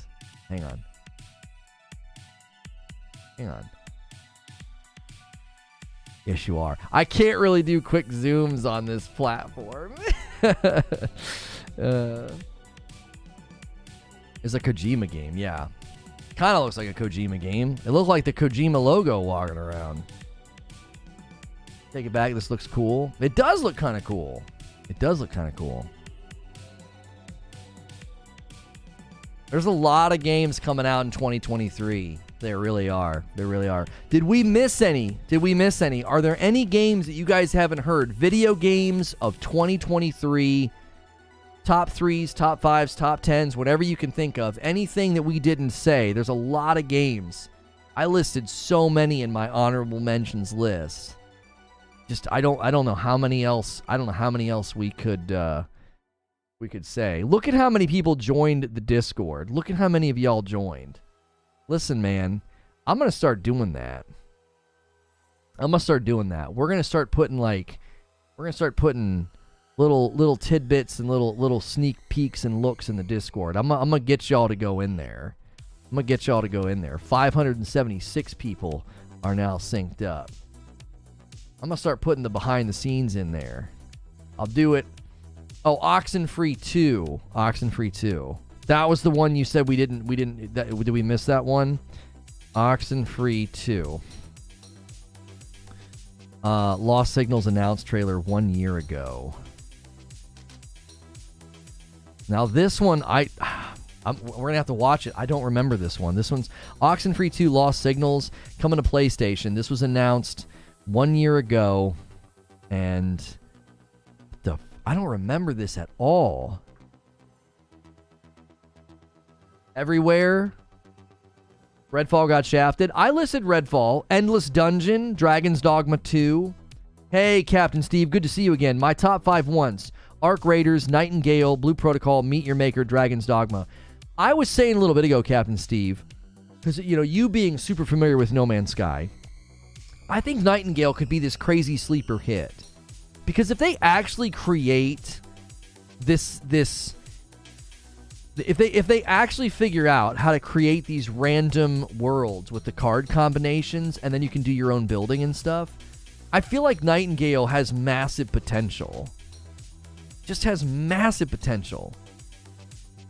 Hang on. Hang on. Yes, you are. I can't really do quick zooms on this platform. It's a Kojima game, yeah. Kind of looks like a Kojima game. It looks like the Kojima logo walking around. Take it back. This looks cool. It does look kind of cool. It does look kind of cool. There's a lot of games coming out in 2023. There really are. There really are. Did we miss any? Did we miss any? Are there any games that you guys haven't heard? Video games of 2023. Top 3s, top 5s, top 10s, whatever you can think of. Anything that we didn't say. There's a lot of games. I listed so many in my honorable mentions list. Just I don't know how many else. I don't know how many else we could say. Look at how many people joined the Discord. Look at how many of y'all joined. Listen, man, I'm going to start doing that. I'm going to start doing that. We're going to start putting little tidbits and little sneak peeks and looks in the Discord. I'm going to get y'all to go in there. 576 people are now synced up. I'm going to start putting the behind the scenes in there. I'll do it. Oh, Oxenfree 2. Oxenfree 2. That was the one you said we didn't did we miss that one? Oxenfree 2. Lost Signals announced trailer 1 year ago. Now this one, we're going to have to watch it. I don't remember this one. This one's Oxenfree 2 Lost Signals coming to PlayStation. This was announced 1 year ago, and I don't remember this at all. Everywhere. Redfall got shafted. I listed Redfall, Endless Dungeon, Dragon's Dogma 2. Hey, Captain Steve, good to see you again. My top 5 once. Arc Raiders, Nightingale, Blue Protocol, Meet Your Maker, Dragon's Dogma. I was saying a little bit ago, Captain Steve, because, you being super familiar with No Man's Sky, I think Nightingale could be this crazy sleeper hit. Because if they actually create if they actually figure out how to create these random worlds with the card combinations, and then you can do your own building and stuff, I feel like Nightingale has massive potential. Just has massive potential.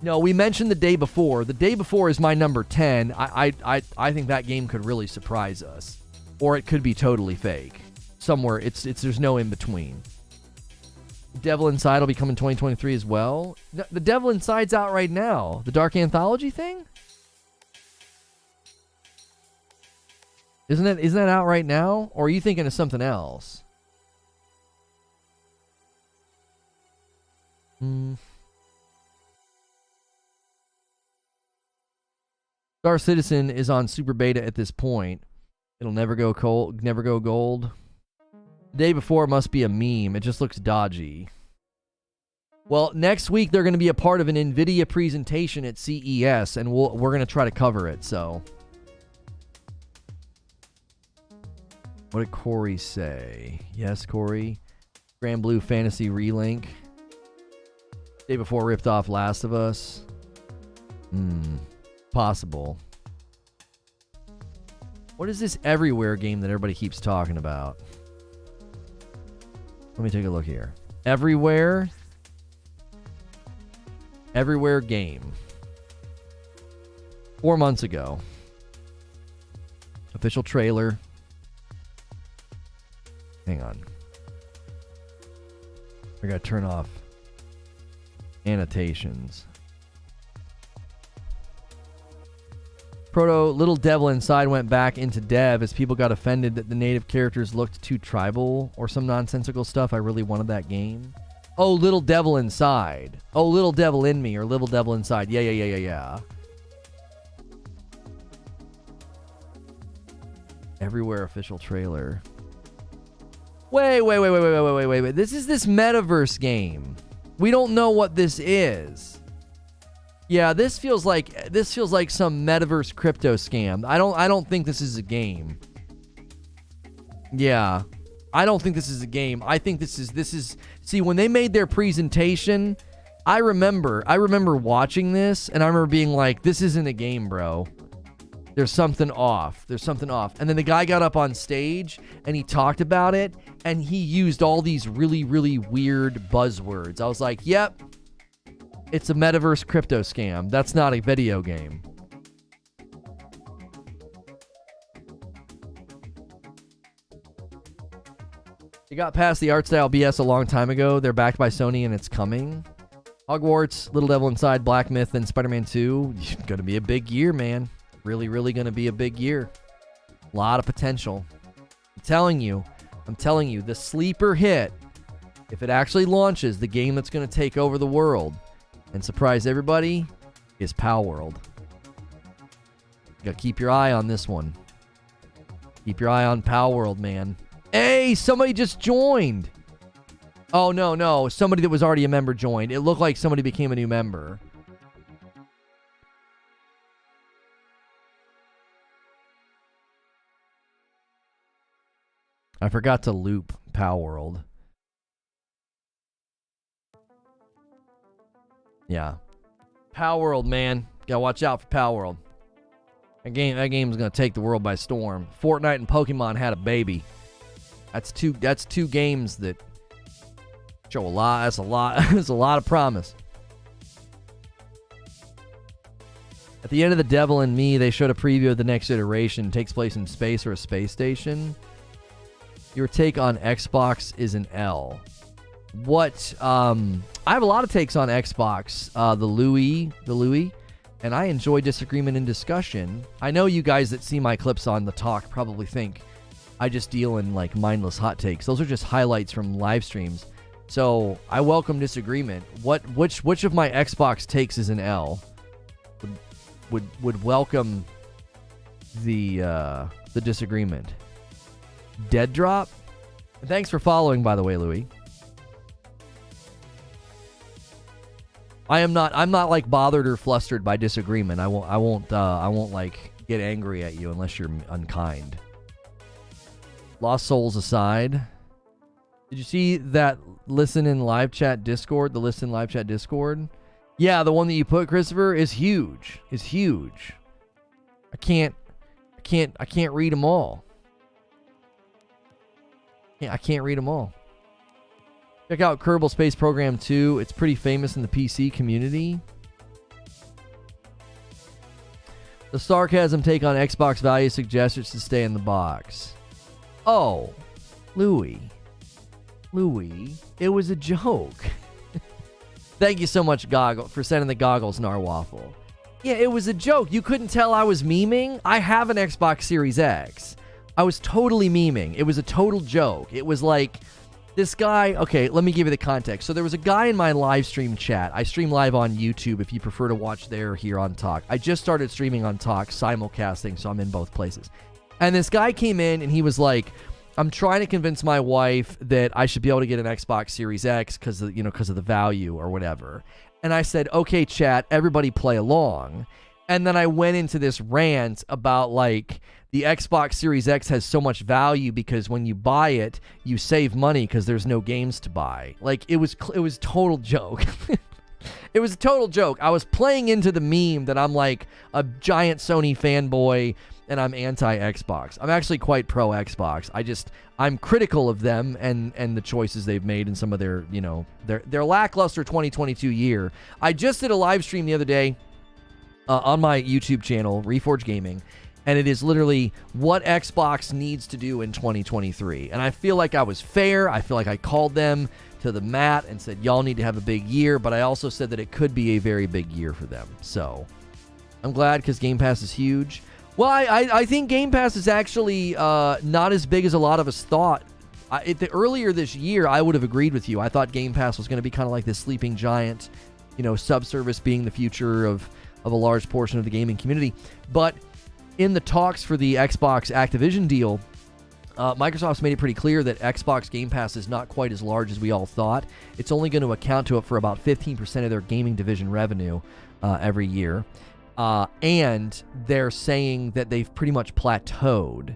No, we mentioned The Day Before. The Day Before is my number 10. I think that game could really surprise us. Or it could be totally fake. Somewhere, there's no in between. Devil Inside will be coming 2023 as well. The Devil Inside's out right now. The Dark Anthology thing? Isn't that out right now? Or are you thinking of something else? Star Citizen is on super beta at this point. It'll never go gold. The Day Before must be a meme. It just looks dodgy. Well, next week they're going to be a part of an NVIDIA presentation at CES, and we're going to try to cover it. So, what did Corey say? Yes, Corey. Grand Blue Fantasy Relink. Day Before ripped off Last of Us. Possible. What is this Everywhere game that everybody keeps talking about? Let me take a look here. Everywhere game. 4 months ago. Official trailer. Hang on. I gotta turn off annotations. Little Devil Inside went back into dev as people got offended that the native characters looked too tribal or some nonsensical stuff. I really wanted that game. Oh, Little Devil Inside. Oh, Little Devil in Me or Little Devil Inside. Yeah. Everywhere official trailer. Wait. This is this metaverse game. We don't know what this is. Yeah, this feels like some metaverse crypto scam. I don't think this is a game. Yeah. I don't think this is a game. I think this is see, when they made their presentation, I remember watching this and I remember being like, this isn't a game, bro. There's something off. And then the guy got up on stage and he talked about it and he used all these really, really weird buzzwords. I was like, yep, it's a metaverse crypto scam. That's not a video game. They got past the art style BS a long time ago. They're backed by Sony and it's coming. Hogwarts, Little Devil Inside, Black Myth, and Spider-Man 2. Gonna be a big year, man. Really, really gonna be a big year. A lot of potential. I'm telling you, the sleeper hit, if it actually launches, the game that's gonna take over the world and surprise everybody is Palworld. You gotta keep your eye on this one. Keep your eye on Palworld, man. Hey, somebody just joined. Oh, no. Somebody that was already a member joined. It looked like somebody became a new member. I forgot to loop Palworld. Yeah. Palworld, man. Gotta watch out for Palworld. That game's gonna take the world by storm. Fortnite and Pokemon had a baby. That's two games that show a lot. That's a lot. There's a lot of promise. At the end of The Devil in Me, they showed a preview of the next iteration. It takes place in space or a space station. Your take on Xbox is an L. What? I have a lot of takes on Xbox. The Louis, and I enjoy disagreement and discussion. I know you guys that see my clips on the talk probably think I just deal in like mindless hot takes. Those are just highlights from live streams. So I welcome disagreement. Which of my Xbox takes is an L? Would welcome the disagreement. Dead Drop. Thanks for following, by the way, Louis. I'm not like bothered or flustered by disagreement. I won't like get angry at you unless you're unkind. Lost Souls aside, did you see that Listen in Live Chat Discord? The Listen Live Chat Discord? Yeah, the one that you put, Christopher, is huge. I can't read them all. Yeah, I can't read them all. Check out Kerbal Space Program 2. It's pretty famous in the PC community. The sarcasm take on Xbox value suggests it should stay in the box. Oh, Louis, it was a joke. Thank you so much, Goggle, for sending the goggles, Narwaffle. Yeah, it was a joke. You couldn't tell I was memeing? I have an Xbox Series X. I was totally memeing. It was a total joke. It was like, this guy, okay, let me give you the context. So there was a guy in my live stream chat. I stream live on YouTube if you prefer to watch there or here on Talk. I just started streaming on Talk, simulcasting, so I'm in both places. And this guy came in and he was like, I'm trying to convince my wife that I should be able to get an Xbox Series X because of the value or whatever. And I said, okay, chat, everybody play along. And then I went into this rant about like the Xbox Series X has so much value because when you buy it, you save money because there's no games to buy. Like it was total joke. It was a total joke. I was playing into the meme that I'm like a giant Sony fanboy and I'm anti-Xbox. I'm actually quite pro-Xbox. I'm critical of them and the choices they've made in some of their, their lackluster 2022 year. I just did a live stream the other day on my YouTube channel, Reforge Gaming, and it is literally what Xbox needs to do in 2023. And I feel like I was fair. I feel like I called them to the mat and said, y'all need to have a big year, but I also said that it could be a very big year for them. So I'm glad because Game Pass is huge. Well, I think Game Pass is actually not as big as a lot of us thought Earlier this year, I would have agreed with you. I thought Game Pass was going to be kind of like this sleeping giant, subservice being the future of a large portion of the gaming community. But in the talks for the Xbox Activision deal, Microsoft's made it pretty clear that Xbox Game Pass is not quite as large as we all thought. It's only going to account to it for about 15% of their gaming division revenue every year. And they're saying that they've pretty much plateaued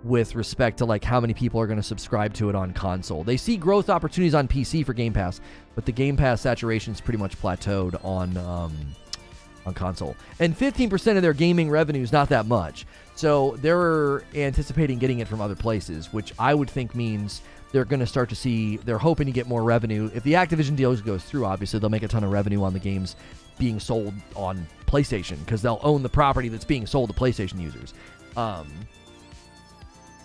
with respect to like how many people are going to subscribe to it on console. They see growth opportunities on PC for Game Pass, but the Game Pass saturation's pretty much plateaued on console. And 15% of their gaming revenue is not that much. So they're anticipating getting it from other places, which I would think means they're going to start to see, they're hoping to get more revenue. If the Activision deal goes through, obviously, they'll make a ton of revenue on the games being sold on PlayStation, because they'll own the property that's being sold to PlayStation users.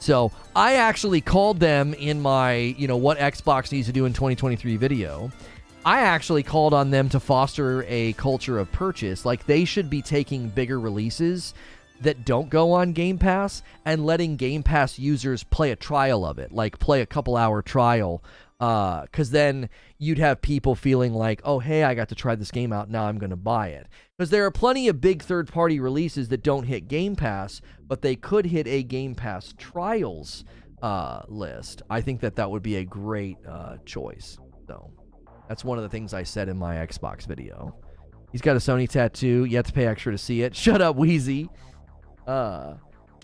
So I actually called them in my, what Xbox needs to do in 2023 video. I actually called on them to foster a culture of purchase. Like, they should be taking bigger releases that don't go on Game Pass and letting Game Pass users play a trial of it, like play a couple-hour trial, because then you'd have people feeling like, oh, hey, I got to try this game out, now I'm going to buy it. Because there are plenty of big third-party releases that don't hit Game Pass, but they could hit a Game Pass trials list. I think that would be a great choice. So that's one of the things I said in my Xbox video. He's got a Sony tattoo. You have to pay extra to see it. Shut up, Wheezy. Time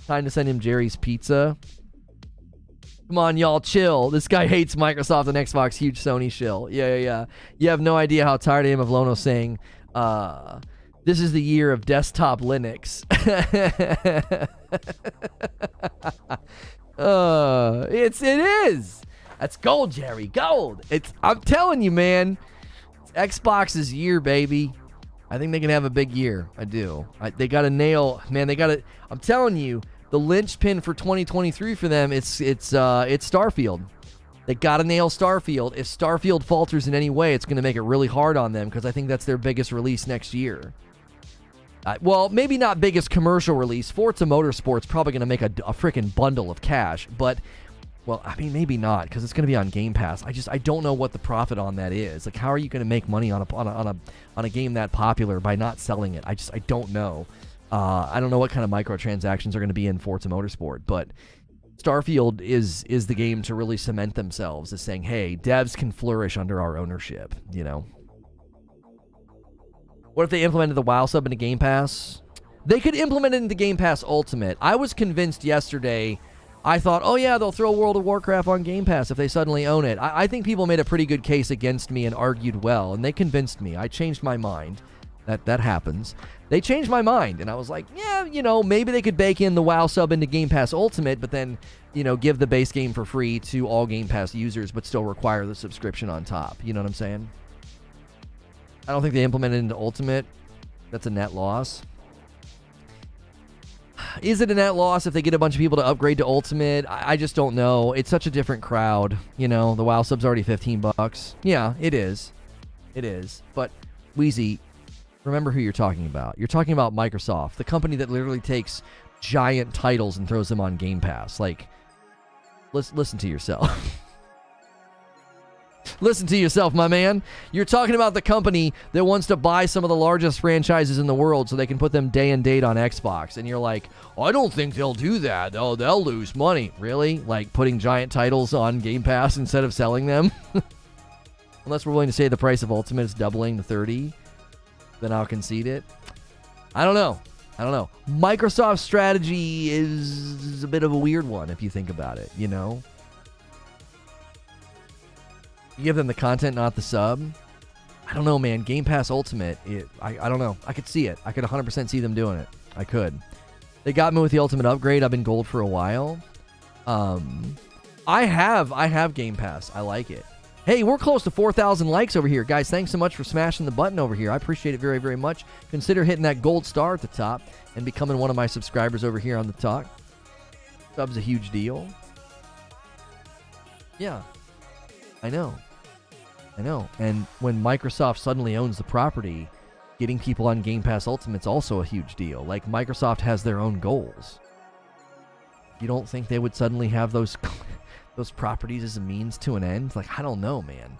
to send him Jerry's Pizza. Come on, y'all, chill. This guy hates Microsoft and Xbox. Huge Sony shill. Yeah. You have no idea how tired I am of Lono saying, this is the year of desktop Linux. It is. That's gold, Jerry. Gold. I'm telling you, man. It's Xbox's year, baby. I think they can have a big year. I do. They got to nail, man. I'm telling you, the linchpin for 2023 for them, it's Starfield. They got to nail Starfield. If Starfield falters in any way, it's going to make it really hard on them, because I think that's their biggest release next year. Well, maybe not biggest commercial release. Forza Motorsport's probably going to make a freaking bundle of cash, but, well, I mean, maybe not, because it's going to be on Game Pass. I don't know what the profit on that is. Like, how are you going to make money on a game that popular by not selling it? I don't know. I don't know what kind of microtransactions are going to be in Forza Motorsport, but Starfield is the game to really cement themselves as saying, hey, devs can flourish under our ownership, What if they implemented the WoW sub into Game Pass? They could implement it into Game Pass Ultimate. I was convinced yesterday. I thought, oh yeah, they'll throw World of Warcraft on Game Pass if they suddenly own it. I think people made a pretty good case against me and argued well, and they convinced me. I changed my mind. That happens. They changed my mind, and I was like, yeah, maybe they could bake in the WoW sub into Game Pass Ultimate, but then, give the base game for free to all Game Pass users, but still require the subscription on top. You know what I'm saying? I don't think they implemented it into Ultimate. That's a net loss. Is it a net loss if they get a bunch of people to upgrade to Ultimate? I just don't know. It's such a different crowd. The WoW sub's already $15. Yeah, it is. It is. But, Wheezy, remember who you're talking about. You're talking about Microsoft, the company that literally takes giant titles and throws them on Game Pass. Like, listen to yourself. Listen to yourself, my man. You're talking about the company that wants to buy some of the largest franchises in the world so they can put them day and date on Xbox. And you're like, I don't think they'll do that. Oh, they'll lose money. Really? Like putting giant titles on Game Pass instead of selling them? Unless we're willing to say the price of Ultimate is doubling to $30, then I'll concede it. I don't know. Microsoft's strategy is a bit of a weird one if you think about it, You give them the content, not the sub. I don't know, man. Game Pass Ultimate, I don't know. I could see it. I could 100% see them doing it. I could. They got me with the Ultimate upgrade. I've been gold for a while. I have Game Pass. I like it. Hey, we're close to 4,000 likes over here. Guys, thanks so much for smashing the button over here. I appreciate it very, very much. Consider hitting that gold star at the top and becoming one of my subscribers over here on the talk. Sub's a huge deal. Yeah. I know. And when Microsoft suddenly owns the property, getting people on Game Pass Ultimate's also a huge deal. Like, Microsoft has their own goals. You don't think they would suddenly have those those properties as a means to an end? Like, I don't know, man.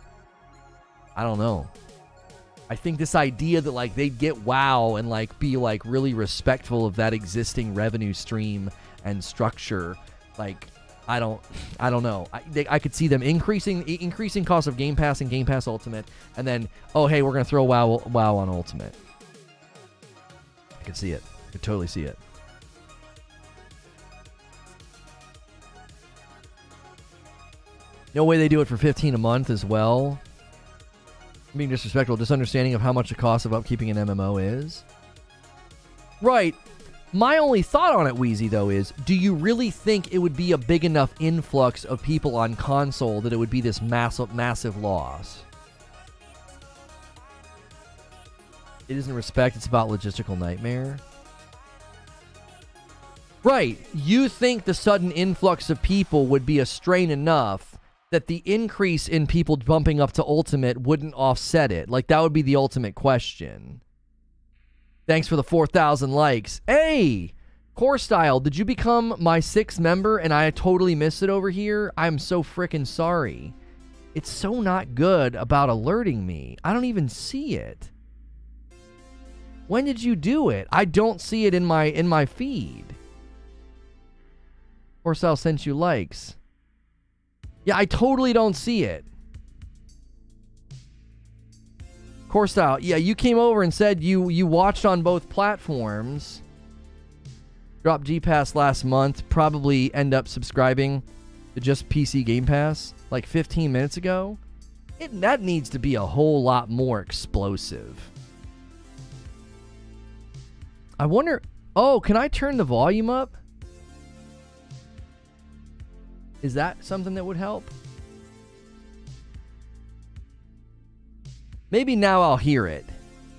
I don't know. I think this idea that, like, they'd get WoW and, like, be, like, really respectful of that existing revenue stream and structure, like, I don't know. I could see them increasing cost of Game Pass and Game Pass Ultimate, and then, oh, hey, we're going to throw WoW on Ultimate. I could see it. I could totally see it. No way they do it for $15 a month as well. Being disrespectful, just understanding of how much the cost of upkeeping an MMO is. Right. My only thought on it, Wheezy, though, is, do you really think it would be a big enough influx of people on console that it would be this massive loss? It isn't respect, it's about logistical nightmare. Right. You think the sudden influx of people would be a strain enough that the increase in people bumping up to Ultimate wouldn't offset it? Like, that would be the ultimate question. Thanks for the 4,000 likes. Hey! Core Style, did you become my 6th member and I totally missed it over here? I'm so frickin' sorry. It's so not good about alerting me. I don't even see it. When did you do it? I don't see it in my feed. Core Style sent you likes. Yeah, I totally don't see it. Core Style, yeah, you came over and said you watched on both platforms. Dropped G-Pass last month. Probably end up subscribing to just PC Game Pass like 15 minutes ago. That needs to be a whole lot more explosive. I wonder... Oh, can I turn the volume up? Is that something that would help? Maybe now I'll hear it.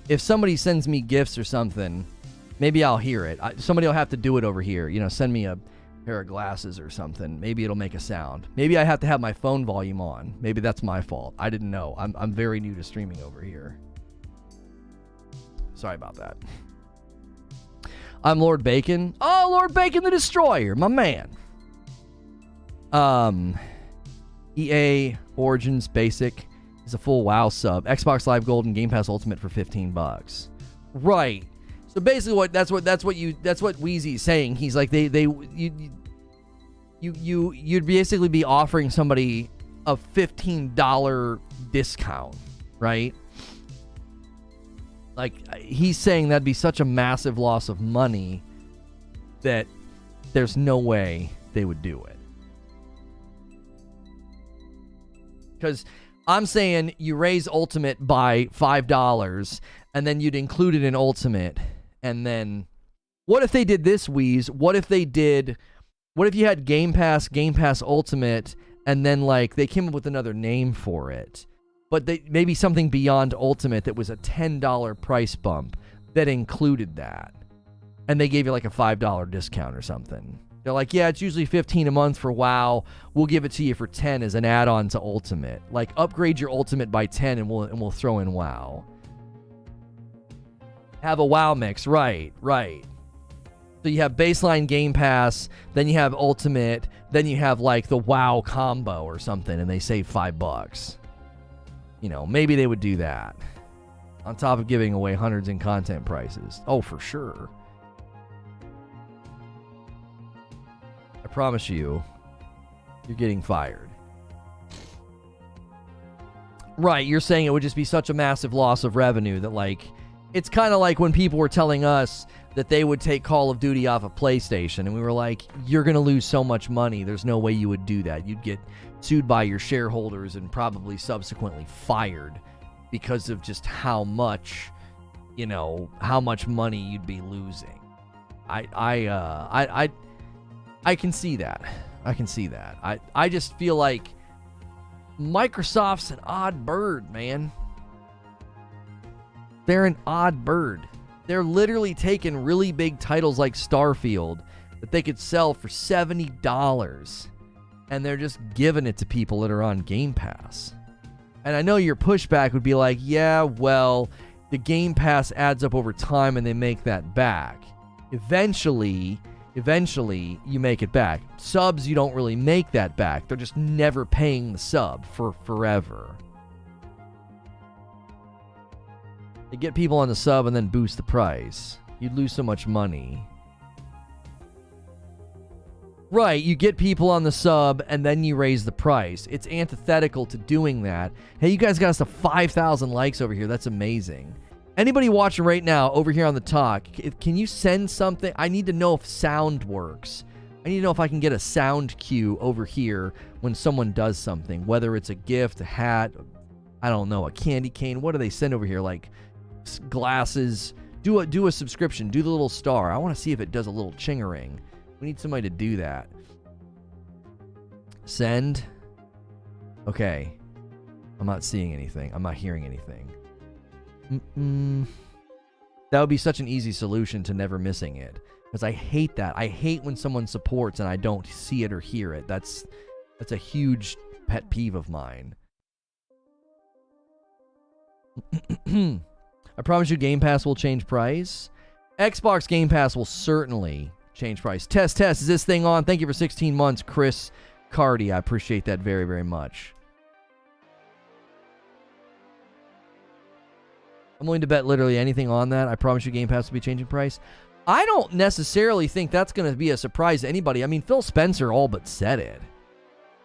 If somebody sends me gifts or something, maybe I'll hear it. Somebody will have to do it over here. You know, send me a pair of glasses or something. Maybe it'll make a sound. Maybe I have to have my phone volume on. Maybe that's my fault. I didn't know. I'm very new to streaming over here. Sorry about that. I'm Lord Bacon. Oh, Lord Bacon the Destroyer, my man. EA Origins Basic is a full WoW sub. Xbox Live Gold and Game Pass Ultimate for $15. Right. So basically, that's what Wheezy's saying. He's like you'd basically be offering somebody a $15 discount, right? Like, he's saying that'd be such a massive loss of money that there's no way they would do it. Because I'm saying you raise Ultimate by $5, and then you'd include it in Ultimate. And then, what if they did this, Wheeze? What if you had Game Pass Ultimate, and then, like, they came up with another name for it? But maybe something beyond Ultimate that was a $10 price bump that included that. And they gave you, like, a $5 discount or something. They're like, yeah, it's usually $15 a month for WoW. We'll give it to you for $10 as an add-on to Ultimate. Like, upgrade your Ultimate by $10 and we'll throw in WoW. Have a WoW mix, right. So you have baseline Game Pass, then you have Ultimate, then you have, like, the WoW combo or something, and they save $5. You know, maybe they would do that. On top of giving away hundreds in content prices. Oh, for sure. I promise you, you're getting fired. Right, you're saying it would just be such a massive loss of revenue that, like, it's kind of like when people were telling us that they would take Call of Duty off of PlayStation, and we were like, you're going to lose so much money, there's no way you would do that. You'd get sued by your shareholders and probably subsequently fired because of just how much money you'd be losing. I can see that. I just feel like Microsoft's an odd bird, man. They're an odd bird. They're literally taking really big titles like Starfield that they could sell for $70, and they're just giving it to people that are on Game Pass. And I know your pushback would be like, yeah, well, the Game Pass adds up over time and they make that back. Eventually, eventually you make it back. Subs, you don't really make that back. They're just never paying the sub for forever. They get people on the sub and then boost the price. You'd lose so much money. Right, you get people on the sub and then you raise the price. It's antithetical to doing that. Hey, you guys got us to 5,000 likes over here. That's amazing. Anybody watching right now over here on the talk, can you send something? I need to know if sound works. I need to know if I can get a sound cue over here when someone does something, whether it's a gift, a hat, I don't know, a candy cane. What do they send over here? Like glasses. Do a subscription. Do the little star. I want to see if it does a little chingering. We need somebody to do that. Send. Okay. I'm not seeing anything. I'm not hearing anything. That would be such an easy solution to never missing it. Because I hate that. I hate when someone supports and I don't see it or hear it. That's a huge pet peeve of mine. I promise you Game Pass will change price. Xbox Game Pass will certainly change price. Test. Is this thing on? Thank you for 16 months, Chris Cardi. I appreciate that very, very much. I'm willing to bet literally anything on that. I promise you Game Pass will be changing price. I don't necessarily think that's going to be a surprise to anybody. I mean, Phil Spencer all but said it,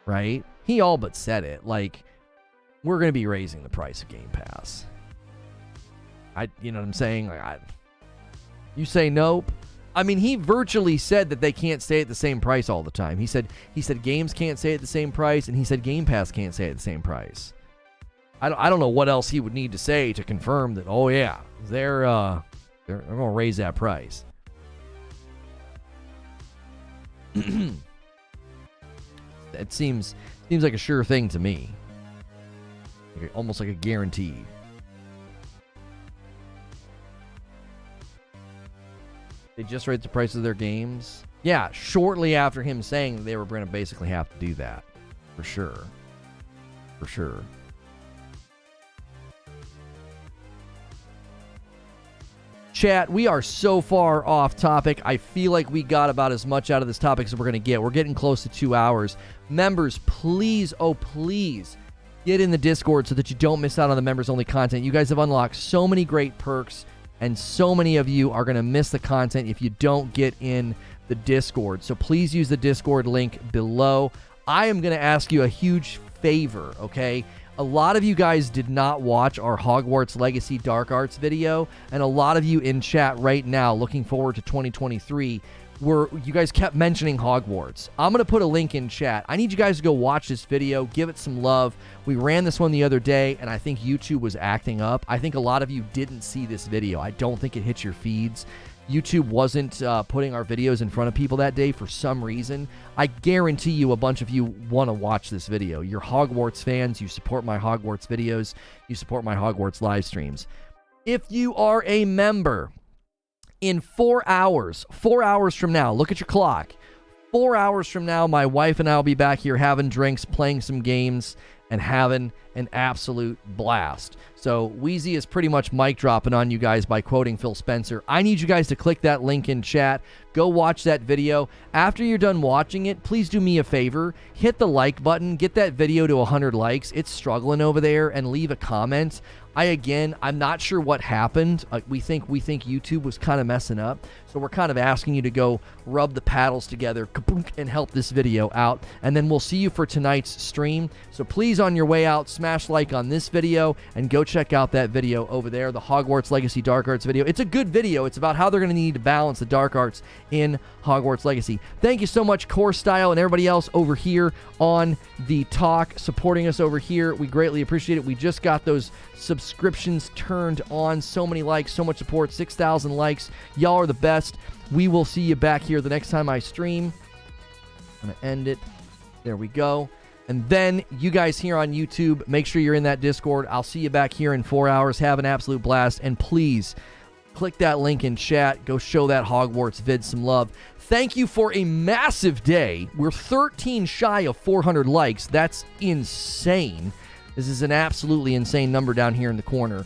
right? He all but said it. Like, we're going to be raising the price of Game Pass. You know what I'm saying? Like, you say nope. I mean, he virtually said that they can't stay at the same price all the time. He said games can't stay at the same price, and he said Game Pass can't stay at the same price. I don't know what else he would need to say to confirm that. Oh yeah, they're going to raise that price. It seems like a sure thing to me. Almost like a guarantee. They just raised the price of their games. Yeah, shortly after him saying they were going to basically have to do that. For sure. For sure. Chat, we are so far off topic. I feel like we got about as much out of this topic as we're going to get. We're getting close to 2 hours. Members, please, oh please, get in the Discord so that you don't miss out on the members-only content. You guys have unlocked so many great perks, and so many of you are going to miss the content if you don't get in the Discord. So please use the Discord link below. I am going to ask you a huge favor, okay? A lot of you guys did not watch our Hogwarts Legacy Dark Arts video, and a lot of you in chat right now looking forward to 2023 you guys kept mentioning Hogwarts. I'm going to put a link in chat. I need you guys to go watch this video, give it some love. We ran this one the other day, and I think YouTube was acting up. I think a lot of you didn't see this video. I don't think it hit your feeds. YouTube wasn't putting our videos in front of people that day for some reason. I guarantee you a bunch of you want to watch this video. You're Hogwarts fans. You support my Hogwarts videos. You support my Hogwarts live streams. If you are a member, in 4 hours from now, look at your clock. 4 hours from now, my wife and I will be back here having drinks, playing some games, and having an absolute blast. So Wheezy is pretty much mic dropping on you guys by quoting Phil Spencer. I need you guys to click that link in chat. Go watch that video. After you're done watching it, please do me a favor. Hit the like button. Get that video to 100 likes. It's struggling over there, and leave a comment. I'm not sure what happened. We think YouTube was kind of messing up. So we're kind of asking you to go rub the paddles together and help this video out. And then we'll see you for tonight's stream. So please, on your way out, smash like on this video and go check out that video over there, the Hogwarts Legacy Dark Arts video. It's a good video. It's about how they're going to need to balance the Dark Arts in Hogwarts Legacy. Thank you so much, Core Style, and everybody else over here on the talk, supporting us over here. We greatly appreciate it. We just got those subscriptions turned on. So many likes, so much support, 6,000 likes. Y'all are the best. We will see you back here the next time I stream. I'm going to end it. There we go. And then you guys here on YouTube, make sure you're in that Discord. I'll see you back here in 4 hours. Have an absolute blast. And please, click that link in chat. Go show that Hogwarts vid some love. Thank you for a massive day. We're 13 shy of 400 likes. That's insane. This is an absolutely insane number down here in the corner.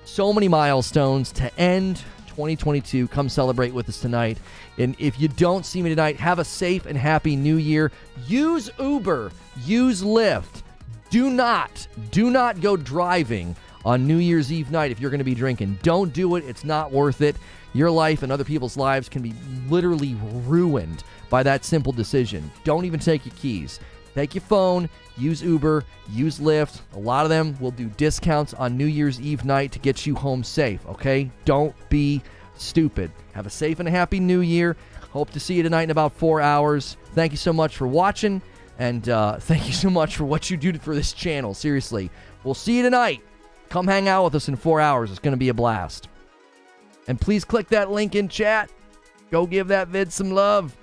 So many milestones to end 2022. Come celebrate with us tonight. And if you don't see me tonight, have a safe and happy new year. Use Uber. Use Lyft. Do not go driving on New Year's Eve night if you're going to be drinking. Don't do it. It's not worth it. Your life and other people's lives can be literally ruined by that simple decision. Don't even take your keys. Take your phone, use Uber, use Lyft. A lot of them will do discounts on New Year's Eve night to get you home safe, okay? Don't be stupid. Have a safe and a happy new year. Hope to see you tonight in about 4 hours. Thank you so much for watching, and thank you so much for what you do for this channel. Seriously. We'll see you tonight. Come hang out with us in 4 hours. It's going to be a blast. And please click that link in chat. Go give that vid some love.